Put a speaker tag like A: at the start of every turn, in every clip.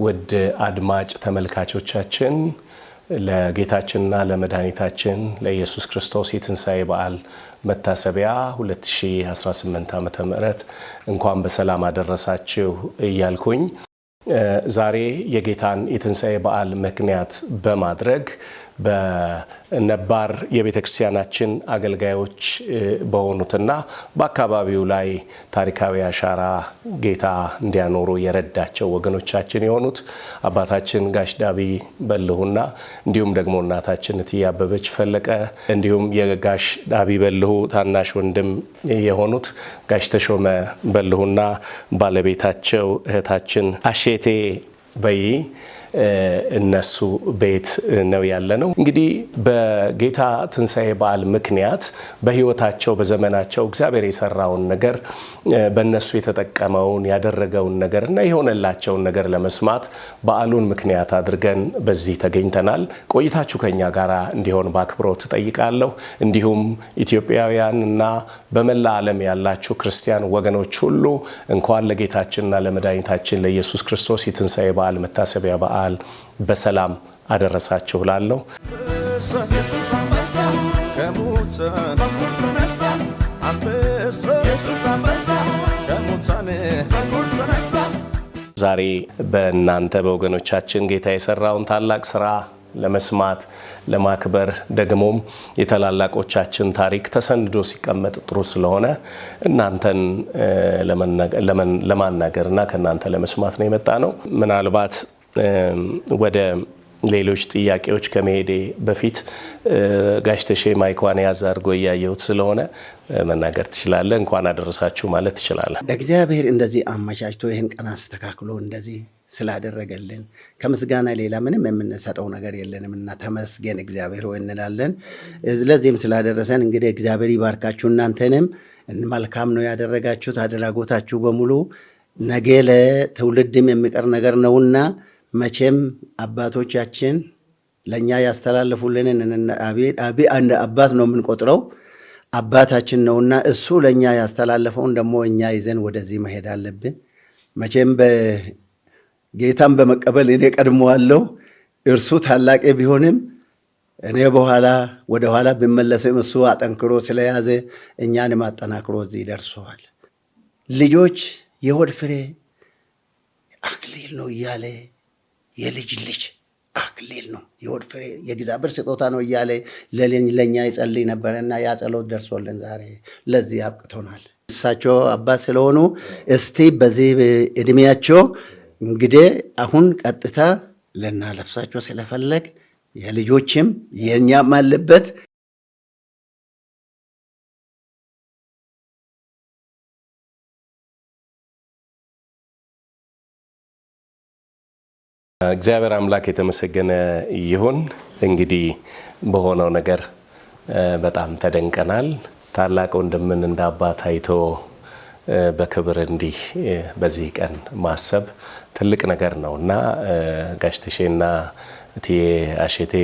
A: ውድ አድማጭ ተመልካቾቻችን ለጌታችንና ለመድኃኒታችን ለኢየሱስ ክርስቶስ የትንሣኤ በዓል መታሰቢያ 2018 ዓመተ ምህረት እንኳን በሰላም አደረሳችሁ እያልኩኝ ዛሬ የጌታን የትንሣኤ በዓል ምክንያት በማድረግ በነባር የቤተክርስቲያናችን አገልጋዮች በሆኑትና በአካባቢው ላይ ታሪካዊ አሻራ ጌታ እንዲያኖሩ የረዳቸው ወገኖቻችን የሆኑት አባታችን ጋሽ ዳቢ በልሁና እንዲሁም ደግሞ እናታችን እትዬ አበበች ፈለቀ እንዲሁም የጋሽ ዳቢ በልሁ ታናሽ ወንድም የሆኑት ጋሽ ተሾመ በልሁና ባለቤታቸው እህታችን አሼቴ በይ እነሱ ቤት ነው ያለነው። እንግዲህ በጌታ ትንሣኤ በዓል ምክንያት በህይወታቸው በዘመናቸው እግዚአብሔር የሰራውን ነገር በእነሱ የተጠቀመውን ያደረገውን ነገር እና የሆነላቸውን ነገር ለመስማት በዓሉን ምክንያት አድርገን በዚህ ተገኝተናል። ቆይታችሁ ከኛ ጋር እንዲሆን በአክብሮት እጠይቃለሁ። እንዲሁም ኢትዮጵያውያን እና በመላ ዓለም ያላችሁ ክርስቲያን ወገኖች ሁሉ እንኳን ለጌታችንና ለመድኃኒታችን ለኢየሱስ ክርስቶስ የትንሣኤ በዓል መታሰቢያ በዓል በሰላም አደረሳችሁ ላለሁ ዛሬ በእናንተ በወገኖቻችን ጌታ የሰራውን ታላቅ ስራ ለመስማት ለማክበር ደግሞም የተላላቆቻችን ታሪክ ተሰንዶ ሲቀመጥ ጥሩ ስለሆነ እናንተን ለማናገርና ከናንተ ለመስማት ነው የመጣ ነው። ምናልባት ወደ ሌሎች ጥያቄዎች ከመሄዴ በፊት ጋሽ ተሼ ማይኳን ያዝ አድርጎ እያየሁት ስለሆነ መናገር ትችላለህ። እንኳን አደረሳችሁ ማለት ትችላለህ።
B: እግዚአብሔር እንደዚህ አመቻችቶ ይህን ቀን አስተካክሎ እንደዚህ ስላደረገልን ከምስጋና ሌላ ምንም የምንሰጠው ነገር የለንም እና ተመስገን እግዚአብሔር ሆይ እንላለን። ለዚህም ስላደረሰን እንግዲህ እግዚአብሔር ይባርካችሁ። እናንተንም መልካም ነው ያደረጋችሁት። አድራጎታችሁ በሙሉ ነገ ለትውልድም የሚቀር ነገር ነውና መቼም አባቶቻችን ለኛ ያስተላለፉልንን አንድ አባት ነው የምንቆጥረው አባታችን ነውና እሱ ለኛ ያስተላለፈውን ደግሞ እኛ ይዘን ወደዚህ መሄድ አለብን። መቼም ጌታን በመቀበል እኔ ቀድሜዋለሁ። እርሱ ታላቅ ቢሆንም እኔ ወደ ኋላ ብመለስም እሱ አጠንክሮ ስለያዘ እኛንም አጠናክሮ እዚህ ደርሰዋል። ልጆች የሆድ ፍሬ አክሊል ነው እያለ የልጅ ልጅ አክሊል ነው የሆድ ፍሬ የእግዚአብሔር ስጦታ ነው እያለ ለኛ ይጸልይ ነበርና ያ ጸሎት ደርሶልን ዛሬ ለዚህ አብቅቶናል። እሳቸው አባት ስለሆኑ እስቲ በዚህ እድሜያቸው እንግዲህ አሁን ቀጥታ ልናለብሳቸው ስለፈለግ የልጆችም የኛም አለበት
A: እግዚአብሔር አምላክ የተመሰገነ ይሁን። እንግዲህ በሆነው ነገር በጣም ተደንቀናል። ታላቅ ወንድምን እንደ አባት አይቶ በክብር እንዲህ በዚህ ቀን ማሰብ ትልቅ ነገር ነውና ጋሽ ተሼና እትዬ አሼቴ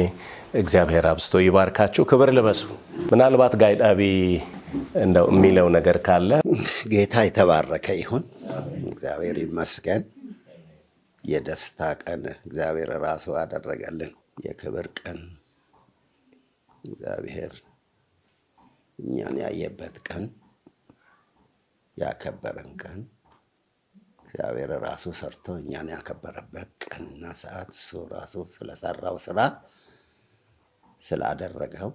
A: እግዚአብሔር አብስቶ ይባርካችሁ፣ ክብር ልበሱ። ምናልባት ጋሽ ዳቢ እንደው የሚለው ነገር ካለ።
B: ጌታ የተባረከ ይሁን። እግዚአብሔር ይመስገን። የደስታ ቀን እግዚአብሔር ራሱ አደረገልን። የክብር ቀን እግዚአብሔር እኛን ያየበት ቀን፣ ያከበረን ቀን እግዚአብሔር ራሱ ሰርቶ እኛን ያከበረበት ቀንና ሰዓት እሱ ራሱ ስለሰራው ስራ ስላደረገው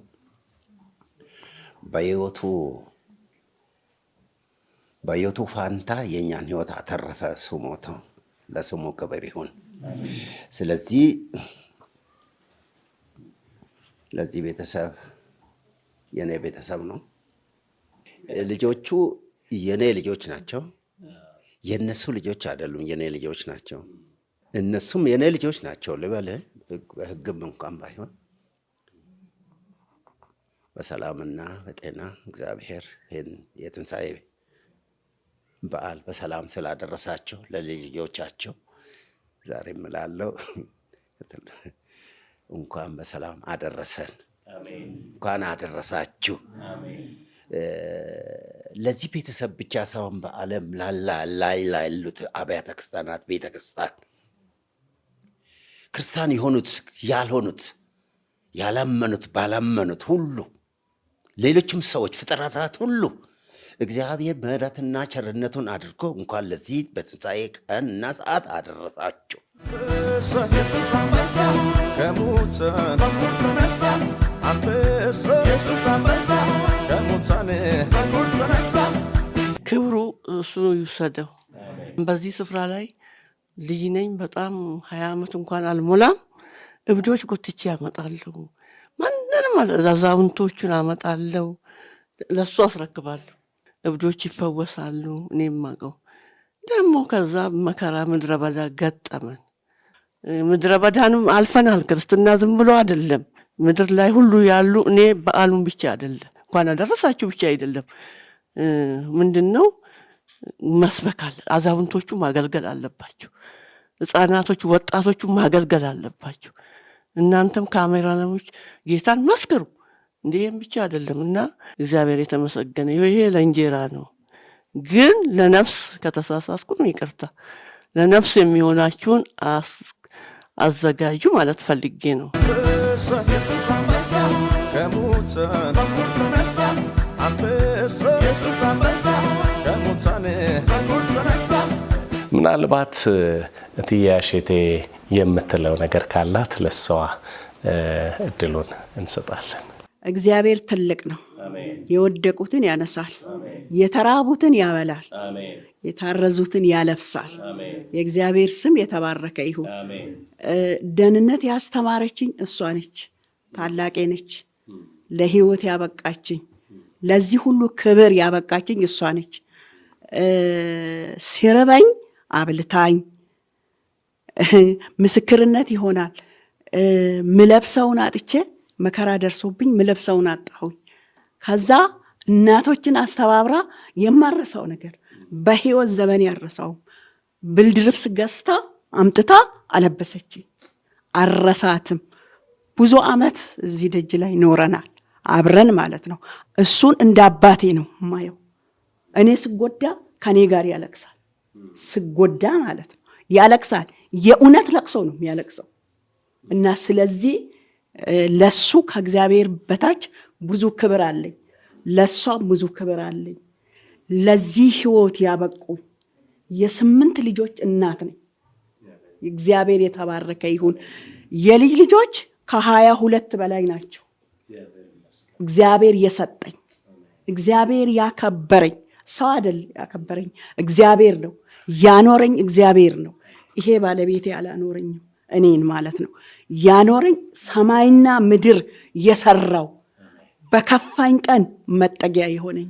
B: በሕይወቱ ፋንታ የኛን ሕይወት አተረፈ። እሱ ሞተው ለስሙ ክብር ይሁን። ስለዚህ ለዚህ ቤተሰብ የኔ ቤተሰብ ነው። ልጆቹ የኔ ልጆች ናቸው። የነሱ ልጆች አይደሉም፣ የኔ ልጆች ናቸው። እነሱም የኔ ልጆች ናቸው ልበል፣ በሕግም እንኳን ባይሆን በሰላምና በጤና እግዚአብሔር ይህን የትንሣኤ በዓል በሰላም ስላደረሳቸው ለልጆቻቸው ዛሬ እምላለሁ እንኳን በሰላም አደረሰን። አሜን። እንኳን አደረሳችሁ። አሜን። ለዚህ ቤተሰብ ብቻ ሳይሆን በዓለም ላይ ላሉት አብያተ ክርስቲያናት ቤተክርስቲያን ክርስቲያን የሆኑት ያልሆኑት ያላመኑት ባላመኑት ሁሉ ሌሎችም ሰዎች ፍጥረታት ሁሉ እግዚአብሔር ምሕረትና ቸርነቱን አድርጎ እንኳን ለዚህ በትንሣኤ ቀንና ሰዓት አደረሳችሁ።
C: ኢየሱስ አንበሳ ከሙታን በኩር ተነሳ። ኢየሱስ አንበሳ ከሙታን በኩር ተነሳ።
D: ክብሩ እሱ ይውሰደው። በዚህ ስፍራ ላይ ልጅ ነኝ። በጣም 20 ዓመት እንኳን አልሞላም። እብዶች ጎትቼ ያመጣለሁ። ማንንም አዛውንቶቹን አመጣለሁ፣ ለሱ አስረክባለሁ። እብዶች ይፈወሳሉ። እኔ የማውቀው ደግሞ ከዛ መከራ ምድረ በዳ ገጠመን። ምድረ በዳንም አልፈናል። ክርስትና ዝም ብሎ አይደለም። ምድር ላይ ሁሉ ያሉ እኔ በዓሉን ብቻ አይደለም እንኳን አደረሳችሁ ብቻ አይደለም። ምንድነው መስበክ አለ። አዛውንቶቹ ማገልገል አለባቸው። ሕፃናቶቹ፣ ወጣቶቹ ማገልገል አለባቸው። እናንተም ካሜራማኖች ጌታን መስክሩ። እንዲህም ብቻ አይደለም እና እግዚአብሔር የተመሰገነ ይሄ ለእንጀራ ነው። ግን ለነፍስ ከተሳሳትኩም ይቅርታ፣ ለነፍስ የሚሆናችሁን አዘጋጁ ማለት ፈልጌ ነው።
C: ኢየሱስ አንበሳ ከሙታን በኩር ተነሳ። ኢየሱስ አንበሳ ከሙታን በኩር ተነሳ።
A: ምናልባት እትዬ አሸቴ የምትለው ነገር ካላት ለሷ እድሉን እንሰጣለን።
E: እግዚአብሔር ትልቅ ነው። የወደቁትን ያነሳል፣ የተራቡትን ያበላል፣ የታረዙትን ያለብሳል። የእግዚአብሔር ስም የተባረከ ይሁን። ደህንነት ያስተማረችኝ እሷ ነች። ታላቄ ነች። ለሕይወት ያበቃችኝ፣ ለዚህ ሁሉ ክብር ያበቃችኝ እሷ ነች። ሲርበኝ አብልታኝ፣ ምስክርነት ይሆናል። ምለብሰውን አጥቼ መከራ ደርሶብኝ ምለብሰውን አጣሁኝ። ከዛ እናቶችን አስተባብራ የማረሳው ነገር በሕይወት ዘመን ያረሳው ብርድ ልብስ ገዝታ አምጥታ አለበሰችኝ። አረሳትም። ብዙ ዓመት እዚህ ደጅ ላይ ኖረናል አብረን ማለት ነው። እሱን እንደ አባቴ ነው ማየው። እኔ ስጎዳ ከኔ ጋር ያለቅሳል። ስጎዳ ማለት ነው ያለቅሳል። የእውነት ለቅሶ ነው የሚያለቅሰው። እና ስለዚህ ለሱ ከእግዚአብሔር በታች ብዙ ክብር አለኝ፣ ለሷም ብዙ ክብር አለኝ። ለዚህ ህይወት ያበቁኝ የ8 ልጆች እናት ነኝ። እግዚአብሔር የተባረከ ይሁን። የልጅ ልጆች ከ22 በላይ ናቸው። እግዚአብሔር የሰጠኝ፣ እግዚአብሔር ያከበረኝ፣ ሰው አይደል ያከበረኝ፣ እግዚአብሔር ነው ያኖረኝ። እግዚአብሔር ነው። ይሄ ባለቤቴ አላኖረኝም፣ እኔን ማለት ነው ያኖረኝ። ሰማይና ምድር የሰራው በከፋኝ ቀን መጠጊያ የሆነኝ፣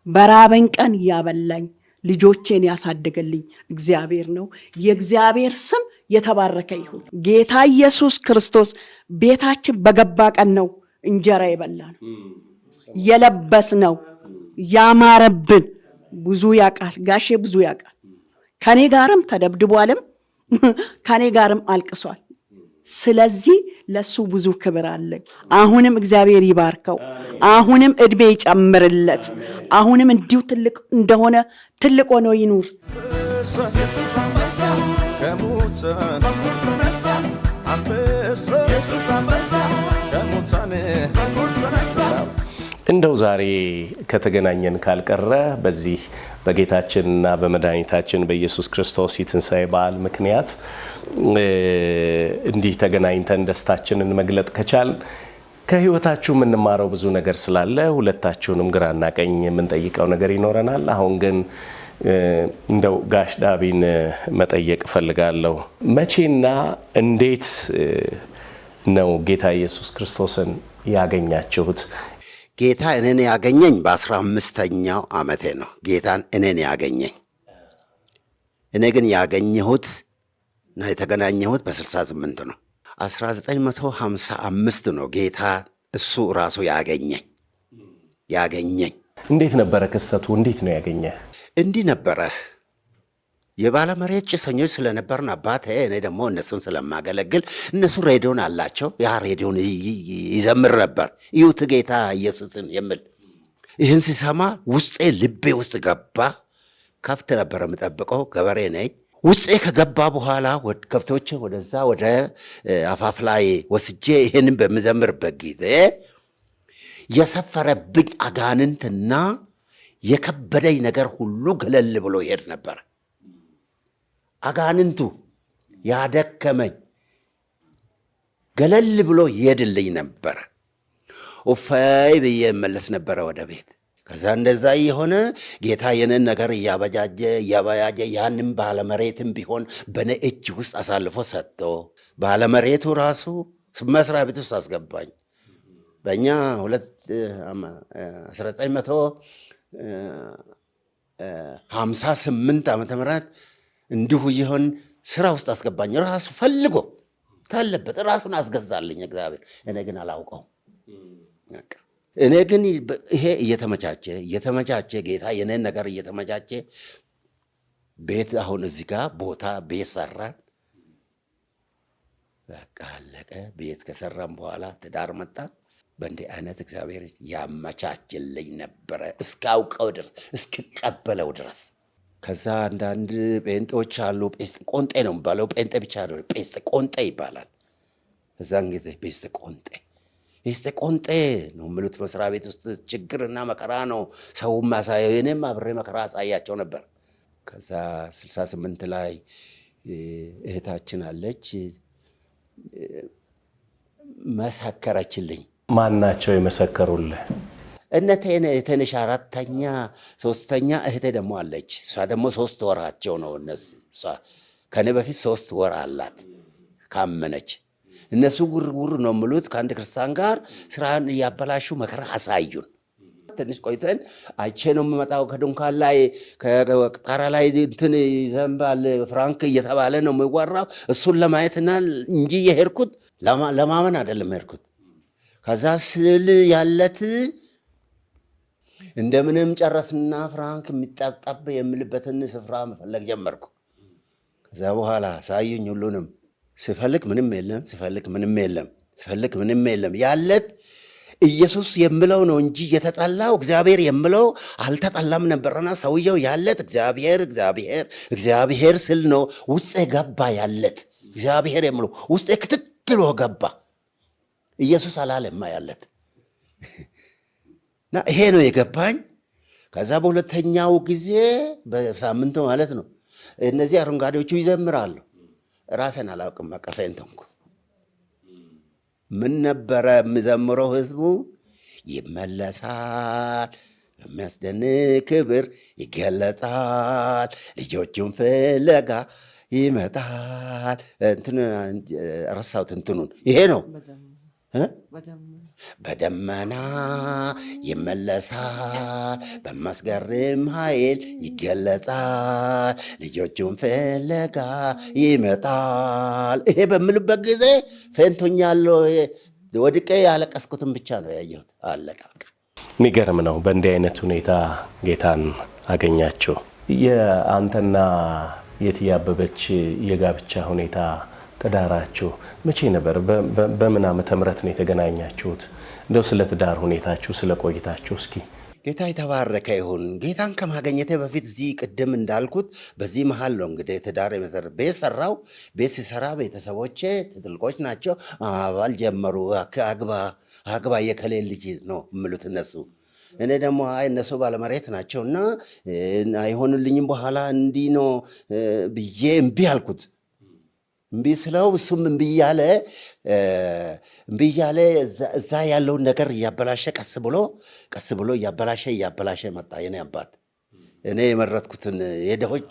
E: በራበኝ ቀን ያበላኝ፣ ልጆቼን ያሳደገልኝ እግዚአብሔር ነው። የእግዚአብሔር ስም የተባረከ ይሁን። ጌታ ኢየሱስ ክርስቶስ ቤታችን በገባ ቀን ነው እንጀራ የበላ ነው የለበስ ነው ያማረብን። ብዙ ያውቃል ጋሼ፣ ብዙ ያውቃል። ከኔ ጋርም ተደብድቧልም ከኔ ጋርም አልቅሷል። ስለዚህ ለሱ ብዙ ክብር አለኝ። አሁንም እግዚአብሔር ይባርከው፣ አሁንም እድሜ ይጨምርለት፣ አሁንም እንዲሁ ትልቅ እንደሆነ ትልቅ ሆኖ ይኑር።
C: ኢየሱስ አንበሳ ከሙታን በኩር ተነሳ። ኢየሱስ አንበሳ ከሙታን በኩር ተነሳ።
A: እንደው ዛሬ ከተገናኘን ካልቀረ በዚህ በጌታችንና በመድኃኒታችን በኢየሱስ ክርስቶስ የትንሣኤ በዓል ምክንያት እንዲህ ተገናኝተን ደስታችንን መግለጥ ከቻል ከህይወታችሁ የምንማረው ብዙ ነገር ስላለ ሁለታችሁንም ግራና ቀኝ የምንጠይቀው ነገር ይኖረናል። አሁን ግን እንደው ጋሽ ዳቢን መጠየቅ እፈልጋለሁ። መቼና እንዴት ነው ጌታ ኢየሱስ ክርስቶስን ያገኛችሁት?
B: ጌታ እኔን ያገኘኝ በ15ኛው ዓመቴ ነው። ጌታን እኔን ያገኘኝ። እኔ ግን ያገኘሁት እና የተገናኘሁት በ68 ነው። 1955 ነው ጌታ እሱ ራሱ ያገኘኝ።
A: እንዴት ነበረ ክስተቱ? እንዴት ነው ያገኘ?
B: እንዲህ ነበረ። የባለመሬት ጭሰኞች ስለነበርን አባቴ፣ እኔ ደግሞ እነሱን ስለማገለግል እነሱ ሬዲዮን አላቸው። ያ ሬዲዮን ይዘምር ነበር፣ እዩት ጌታ ኢየሱስን የሚል። ይህን ሲሰማ ውስጤ ልቤ ውስጥ ገባ። ከፍት ነበር የምጠብቀው፣ ገበሬ ነኝ። ውስጤ ከገባ በኋላ ከብቶች ወደዛ ወደ አፋፍ ላይ ወስጄ ይህንን በምዘምርበት ጊዜ የሰፈረብኝ አጋንንትና የከበደኝ ነገር ሁሉ ገለል ብሎ ይሄድ ነበር። አጋንንቱ ያደከመኝ ገለል ብሎ ይሄድልኝ ነበረ። ኡፋይ ብዬ እመለስ ነበረ ወደ ቤት። ከዛ እንደዛ የሆነ ጌታ የነን ነገር እያበጃጀ ያንም ባለመሬትም ቢሆን በነ እጅ ውስጥ አሳልፎ ሰጥቶ ባለመሬቱ ራሱ መስሪያ ቤት ውስጥ አስገባኝ። በእኛ 1958 ዓመተ ምህረት እንዲሁ ይሆን ስራ ውስጥ አስገባኝ። ራሱ ፈልጎ ካለበት ራሱን አስገዛልኝ እግዚአብሔር። እኔ ግን አላውቀውም። እኔ ግን ይሄ እየተመቻቸ ጌታ የኔን ነገር እየተመቻቸ ቤት አሁን እዚህ ጋር ቦታ ቤት ሰራን። በቃ አለቀ። ቤት ከሰራን በኋላ ትዳር መጣ። በእንዲህ አይነት እግዚአብሔር ያመቻችልኝ ነበረ እስካውቀው ድረስ እስክቀበለው ድረስ። ከዛ አንዳንድ ጴንጤዎች አሉ። ጴስጤ ቆንጤ ነው የሚባለው። ጴንጤ ብቻ ነው፣ ጴስጤ ቆንጤ ይባላል። እዛን ጊዜ ጴስጤ ቆንጤ ነው የሚሉት። መስሪያ ቤት ውስጥ ችግርና መከራ ነው ሰው ማሳየው። እኔም አብሬ መከራ አሳያቸው ነበር። ከዛ 68 ላይ እህታችን አለች፣ መሰከረችልኝ።
A: ማን ናቸው የመሰከሩልህ?
B: ትንሽ 4ኛ 3ኛ እህቴ ደግሞ አለች። እሷ ደግሞ 3 ወራቸው ነው እሷ ከኔ በፊት 3 ወር አላት ካመነች። እነሱ ውር ነው የሚሉት። ከአንድ ክርስቲያን ጋር ስራን እያበላሹ መከራ አሳዩን። ትንሽ ቆይተን አይቼ ነው የምመጣው። ከድንኳን ላይ ከጣራ ላይ እንትን ይዘንባል ፍራንክ እየተባለ ነው የሚወራው። እሱን ለማየትና እንጂ የሄድኩት ለማመን አይደለም የሄድኩት። ከዛ ስል ያለት እንደምንም ጨረስና ፍራንክ የሚጣጣብ የምልበትን ስፍራ መፈለግ ጀመርኩ። ከዛ በኋላ ሳዩኝ ሁሉንም። ስፈልግ ምንም የለም፣ ስፈልግ ምንም የለም። ያለት ኢየሱስ የምለው ነው እንጂ የተጠላው እግዚአብሔር የምለው አልተጠላም ነበርና ሰውየው ያለት እግዚአብሔር ስል ነው ውስጤ ገባ። ያለት እግዚአብሔር የምለው ውስጤ ክትትሎ ገባ። ኢየሱስ አላለማ ያለት እና ይሄ ነው የገባኝ። ከዛ በሁለተኛው ጊዜ በሳምንቱ ማለት ነው እነዚህ አረንጓዴዎቹ ይዘምራሉ። ራሴን አላውቅም። መቀፈን ተንኩ። ምን ነበረ የምዘምረው? ህዝቡ ይመለሳል፣ በሚያስደንቅ ክብር ይገለጣል፣ ልጆቹን ፍለጋ ይመጣል። ረሳሁት እንትኑን። ይሄ ነው በደመና ይመለሳል፣ በማስገርም ኃይል ይገለጣል፣ ልጆቹን ፍለጋ ይመጣል። ይሄ በምልበት ጊዜ ፈንቶኛለሁ። ወድቄ ያለቀስኩትን ብቻ ነው ያየሁት። አለቀ።
A: የሚገርም ነው። በእንዲህ አይነት ሁኔታ ጌታን አገኛችሁ። የአንተና የእትዬ አበበች የጋብቻ ሁኔታ ትዳራችሁ መቼ ነበር? በምን ዓመተ ምህረት ነው የተገናኛችሁት? እንደው ስለ ትዳር ሁኔታችሁ ስለ ቆይታችሁ እስኪ።
B: ጌታ የተባረከ ይሁን። ጌታን ከማገኘቴ በፊት እዚህ ቅድም እንዳልኩት በዚህ መሀል ነው እንግዲህ ትዳር ቤት ሰራው። ቤት ሲሰራ ቤተሰቦቼ ትልቆች ናቸው። አባል ጀመሩ። አግባ የከሌ ልጅ ነው የሚሉት እነሱ። እኔ ደግሞ እነሱ ባለመሬት ናቸውና አይሆንልኝም በኋላ እንዲህ ነው ብዬ እምቢ አልኩት። እምቢ ስለው እሱም እምቢ እያለ እዛ ያለውን ነገር እያበላሸ ቀስ ብሎ እያበላሸ መጣ። የኔ አባት እኔ የመረጥኩትን የደሆች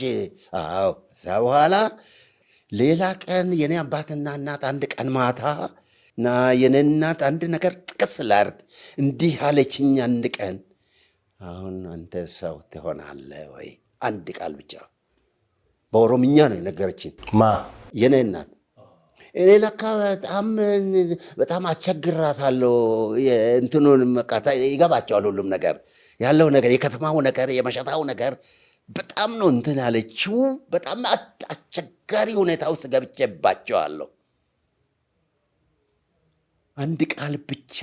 B: እዛ በኋላ ሌላ ቀን የኔ አባትና እናት አንድ ቀን ማታ እና የኔ እናት አንድ ነገር ጥቅስ ላድርግ እንዲህ አለችኝ። አንድ ቀን አሁን አንተ ሰው ትሆናለህ ወይ? አንድ ቃል ብቻ በኦሮምኛ ነው የነገረችኝ። የኔ እናት። እኔ ለካ በጣም አስቸግራታለሁ። እንትኑን ይገባቸዋል ሁሉም ነገር ያለው ነገር፣ የከተማው ነገር፣ የመሸታው ነገር በጣም ነው እንትን ያለችው። በጣም አስቸጋሪ ሁኔታ ውስጥ ገብቼባቸዋለሁ። አንድ ቃል ብቻ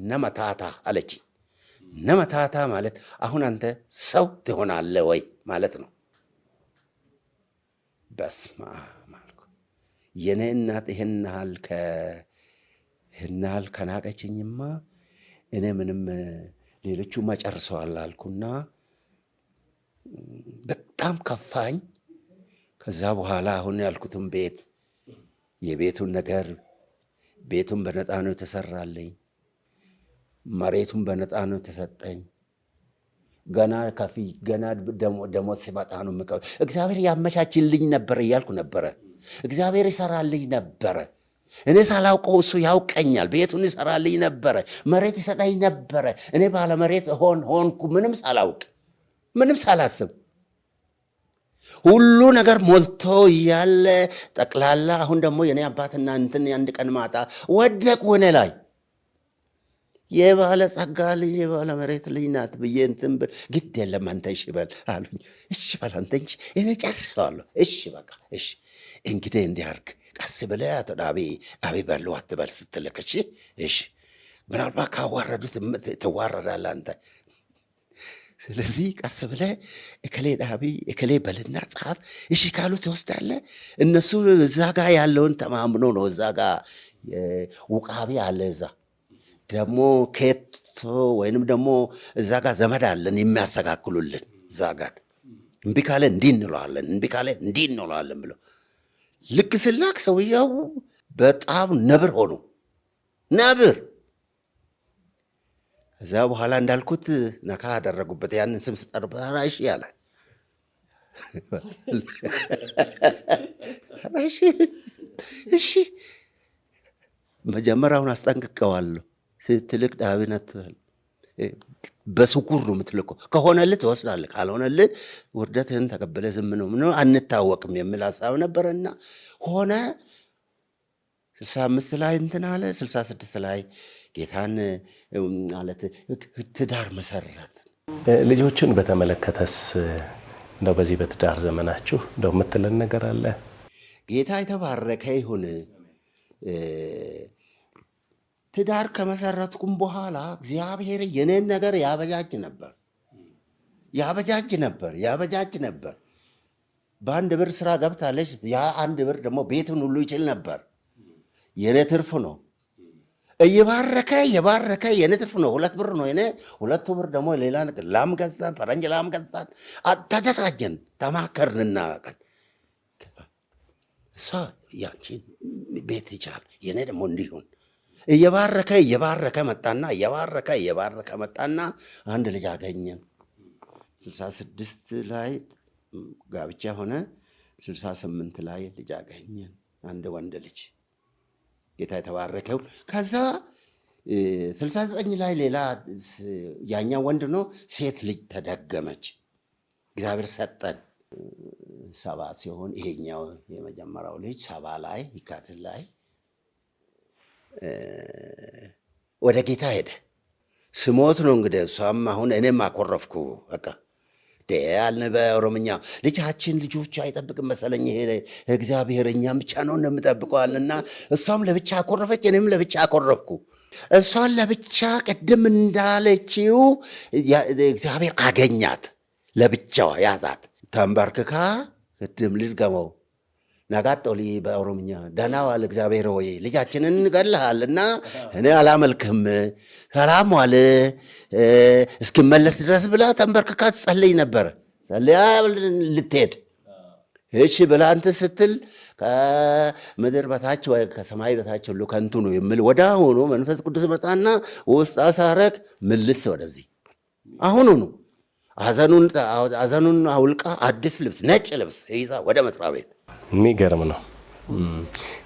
B: ነመታታ አለችኝ። ነመታታ ማለት አሁን አንተ ሰው ትሆናለህ ወይ ማለት ነው። በስመ አብ አልኩ። የኔ እናት ይህን ያህል ከናቀችኝማ እኔ ምንም ሌሎቹማ ጨርሰዋል አልኩና በጣም ከፋኝ። ከዛ በኋላ አሁን ያልኩትን የቤቱን ነገር ቤቱን በነፃ ነው የተሰራልኝ፣ መሬቱን በነፃ ነው የተሰጠኝ። ገና ደሞዝ ሲመጣ ነው የምቀበል። እግዚአብሔር ያመቻችልኝ ነበረ እያልኩ ነበረ። እግዚአብሔር ይሰራልኝ ነበረ። እኔ ሳላውቀው እሱ ያውቀኛል። ቤቱን ይሰራልኝ ነበረ፣ መሬት ይሰጠኝ ነበረ። እኔ ባለመሬት ሆንኩ፣ ምንም ሳላውቅ ምንም ሳላስብ። ሁሉ ነገር ሞልቶ እያለ ጠቅላላ አሁን ደግሞ የኔ አባትና እንትን የአንድ ቀን ማታ ወደቁ እኔ ላይ። የባለ ጸጋ ልጅ የባለ መሬት ልጅ ናት ብዬ እንትን ግድ የለም አንተ እሺ በል አሉኝ። እሺ በል አንተ እንጂ እኔ ጨርሰዋለሁ። እሺ በቃ እሺ እንግዲህ እንዲህ አድርግ፣ ቀስ ብለህ አቶ ዳቢ በሉ አትበል ስትልክ፣ እሺ ምናልባት ካዋረዱት ትዋረዳለህ አንተ። ስለዚህ ቀስ ብለህ እከሌ ዳቢ እከሌ በልና ጻፍ፣ እሺ ካሉ ትወስዳለህ። እነሱ እዛ ጋር ያለውን ተማምኖ ነው። እዛ ጋር ውቃቢ አለ፣ እዛ ደግሞ ኬቶ ወይንም ደግሞ እዛ ጋር ዘመድ አለን የሚያስተካክሉልን። እዛ ጋር እምቢ ካለ እንዲህ እንለዋለን፣ እምቢ ካለ እንዲህ እንለዋለን ብለው ልክ ስላክ ሰውየው በጣም ነብር ሆኑ። ነብር። ከዛ በኋላ እንዳልኩት ነካ አደረጉበት። ያንን ስም ስጠርበት እሺ ያለ እሺ መጀመሪያውን አስጠንቅቀዋለሁ። ስትልቅ ዳዊት አትበል፣ በስኩር ነው የምትልቀው። ከሆነልህ ትወስዳለህ፣ ካልሆነልህ ውርደትህን ተቀበለ ዝም ነው። ምን አንታወቅም የሚል ሀሳብ ነበረና ሆነ። 65 ላይ እንትን አለ፣ 66 ላይ ጌታን ማለት ትዳር መሰረት።
A: ልጆችን በተመለከተስ እንደው በዚህ በትዳር ዘመናችሁ እንደው የምትለን ነገር አለ?
B: ጌታ የተባረከ ይሁን። ትዳር ከመሰረትኩም በኋላ እግዚአብሔር የኔን ነገር ያበጃጅ ነበር። በአንድ ብር ስራ ገብታለች። ያ አንድ ብር ደግሞ ቤትን ሁሉ ይችል ነበር። የኔ ትርፍ ነው። እየባረከ የኔ ትርፍ ነው። 2 ብር ነው የኔ። 2 ብር ደግሞ ሌላ ነገር ላም ገዝታን፣ ፈረንጅ ላም ገዝታን፣ ተደራጀን፣ ተማከርንና ቀን እሷ ያንቺን ቤት ይቻል የኔ ደግሞ እንዲሁን እየባረከ መጣና አንድ ልጅ አገኘን። 66 ላይ ጋብቻ ሆነ። 68 ላይ ልጅ አገኘን፣ አንድ ወንድ ልጅ። ጌታ የተባረከው። ከዛ 69 ላይ ሌላ ያኛው ወንድ ነው፣ ሴት ልጅ ተደገመች። እግዚአብሔር ሰጠን። 70 ሲሆን ይሄኛው የመጀመሪያው ልጅ 70 ላይ ይካትት ላይ ወደ ጌታ ሄደ። ስሞት ነው እንግዲህ። እሷም አሁን እኔም አኮረፍኩ። በቃ አልን በኦሮምኛ ልጃችን ልጆች አይጠብቅም መሰለኝ ይሄ እግዚአብሔር እኛም ብቻ ነው እንደምጠብቀዋልና እሷም ለብቻ አኮረፈች፣ እኔም ለብቻ አኮረፍኩ። እሷን ለብቻ ቅድም እንዳለችው እግዚአብሔር አገኛት፣ ለብቻዋ ያዛት። ተንበርክካ ቅድም ልድገመው ናጋጦሊ በኦሮምኛ ደህና ዋል እግዚአብሔር ሆይ ልጃችንን እንገድልሃልና እኔ አላመልክህም፣ ሰላም ዋል እስክመለስ ድረስ ብላ ተንበርክካ ትጸልይ ነበር። ጸልያ ልትሄድ እሺ ብላ እንትን ስትል ከምድር በታች ወይ ከሰማይ በታች ሁሉ ከንቱ ነው የሚል ወደ አሁኑ መንፈስ ቅዱስ መጣና ውስጥ አሳረግ ምልስ ወደዚህ አሁኑኑ አዘኑን አውልቃ አዲስ ልብስ ነጭ ልብስ ይዛ ወደ መስሪያ ቤት።
A: የሚገርም ነው።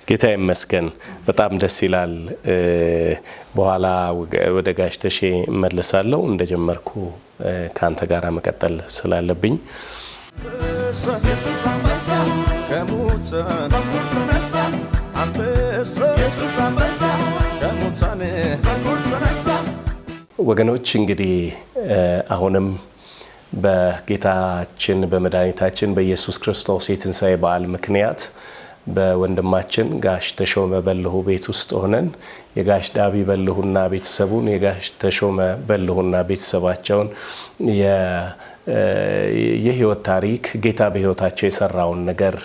A: ጌታ ይመስገን። በጣም ደስ ይላል። በኋላ ወደ ጋሽ ተሼ እመለሳለሁ። እንደጀመርኩ ከአንተ ጋር መቀጠል ስላለብኝ
C: ኢየሱስ አንበሳ ከሙታን ተነሳ፣ አንበሳ ኢየሱስ አንበሳ ከሙታን ተነሳ።
A: ወገኖች እንግዲህ አሁንም በጌታችን በመድኃኒታችን በኢየሱስ ክርስቶስ የትንሣኤ በዓል ምክንያት በወንድማችን ጋሽ ተሾመ በልሁ ቤት ውስጥ ሆነን የጋሽ ዳቢ በልሁና ቤተሰቡን የጋሽ ተሾመ በልሁና ቤተሰባቸውን የህይወት ታሪክ ጌታ በህይወታቸው የሰራውን ነገር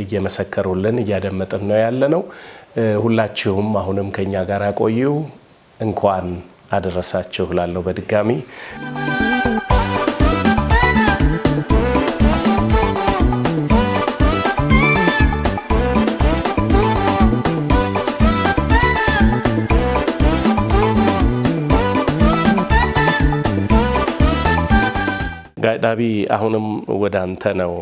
A: እየመሰከሩልን እያደመጥን ነው ያለነው። ሁላችሁም አሁንም ከኛ ጋር ቆዩ። እንኳን አደረሳችሁ ላለው በድጋሚ ዳቢ አሁንም ወደ አንተ ነው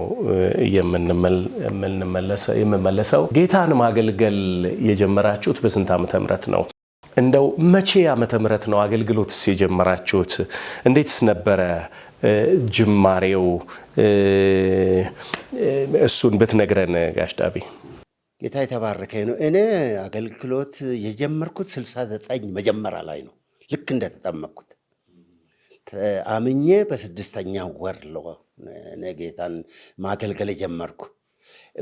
A: የምመለሰው። ጌታን ማገልገል የጀመራችሁት በስንት ዓመተ ምህረት ነው? እንደው መቼ ዓመተ ምህረት ነው አገልግሎትስ የጀመራችሁት? እንዴትስ ነበረ ጅማሬው? እሱን ብትነግረን ጋሽ ዳቢ።
B: ጌታ የተባረከ ነው። እኔ አገልግሎት የጀመርኩት 69 መጀመሪያ ላይ ነው። ልክ እንደተጠመቅኩት አምኜ በ6ኛ ወር እኔ ጌታን ማገልገል ጀመርኩ።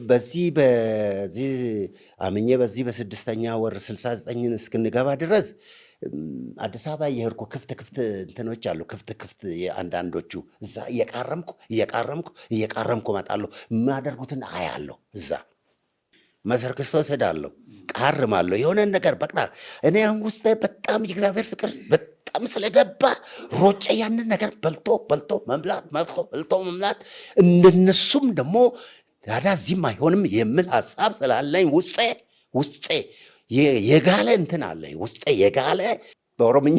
B: በዚህ አምኜ በዚህ በ6ኛ ወር 69ን እስክንገባ ድረስ አዲስ አበባ የሄድኩ ክፍት እንትኖች አሉ። ክፍት አንዳንዶቹ እዛ እየቃረምኩ እመጣለሁ። የማደርጉትን አያለሁ። እዛ መሰር ክርስቶስ ሄዳለሁ፣ ቃርማለሁ። የሆነ ነገር በቃ እኔ አሁን ውስጥ በጣም የእግዚአብሔር ፍቅር በጣም ስለገባ ሮጬ ያንን ነገር በልቶ መምላት እንደነሱም ደግሞ ታዲያ እዚህም አይሆንም የሚል ሀሳብ ስላለኝ ውስጤ የጋለ እንትን አለኝ። ውስጤ የጋለ በኦሮምኛ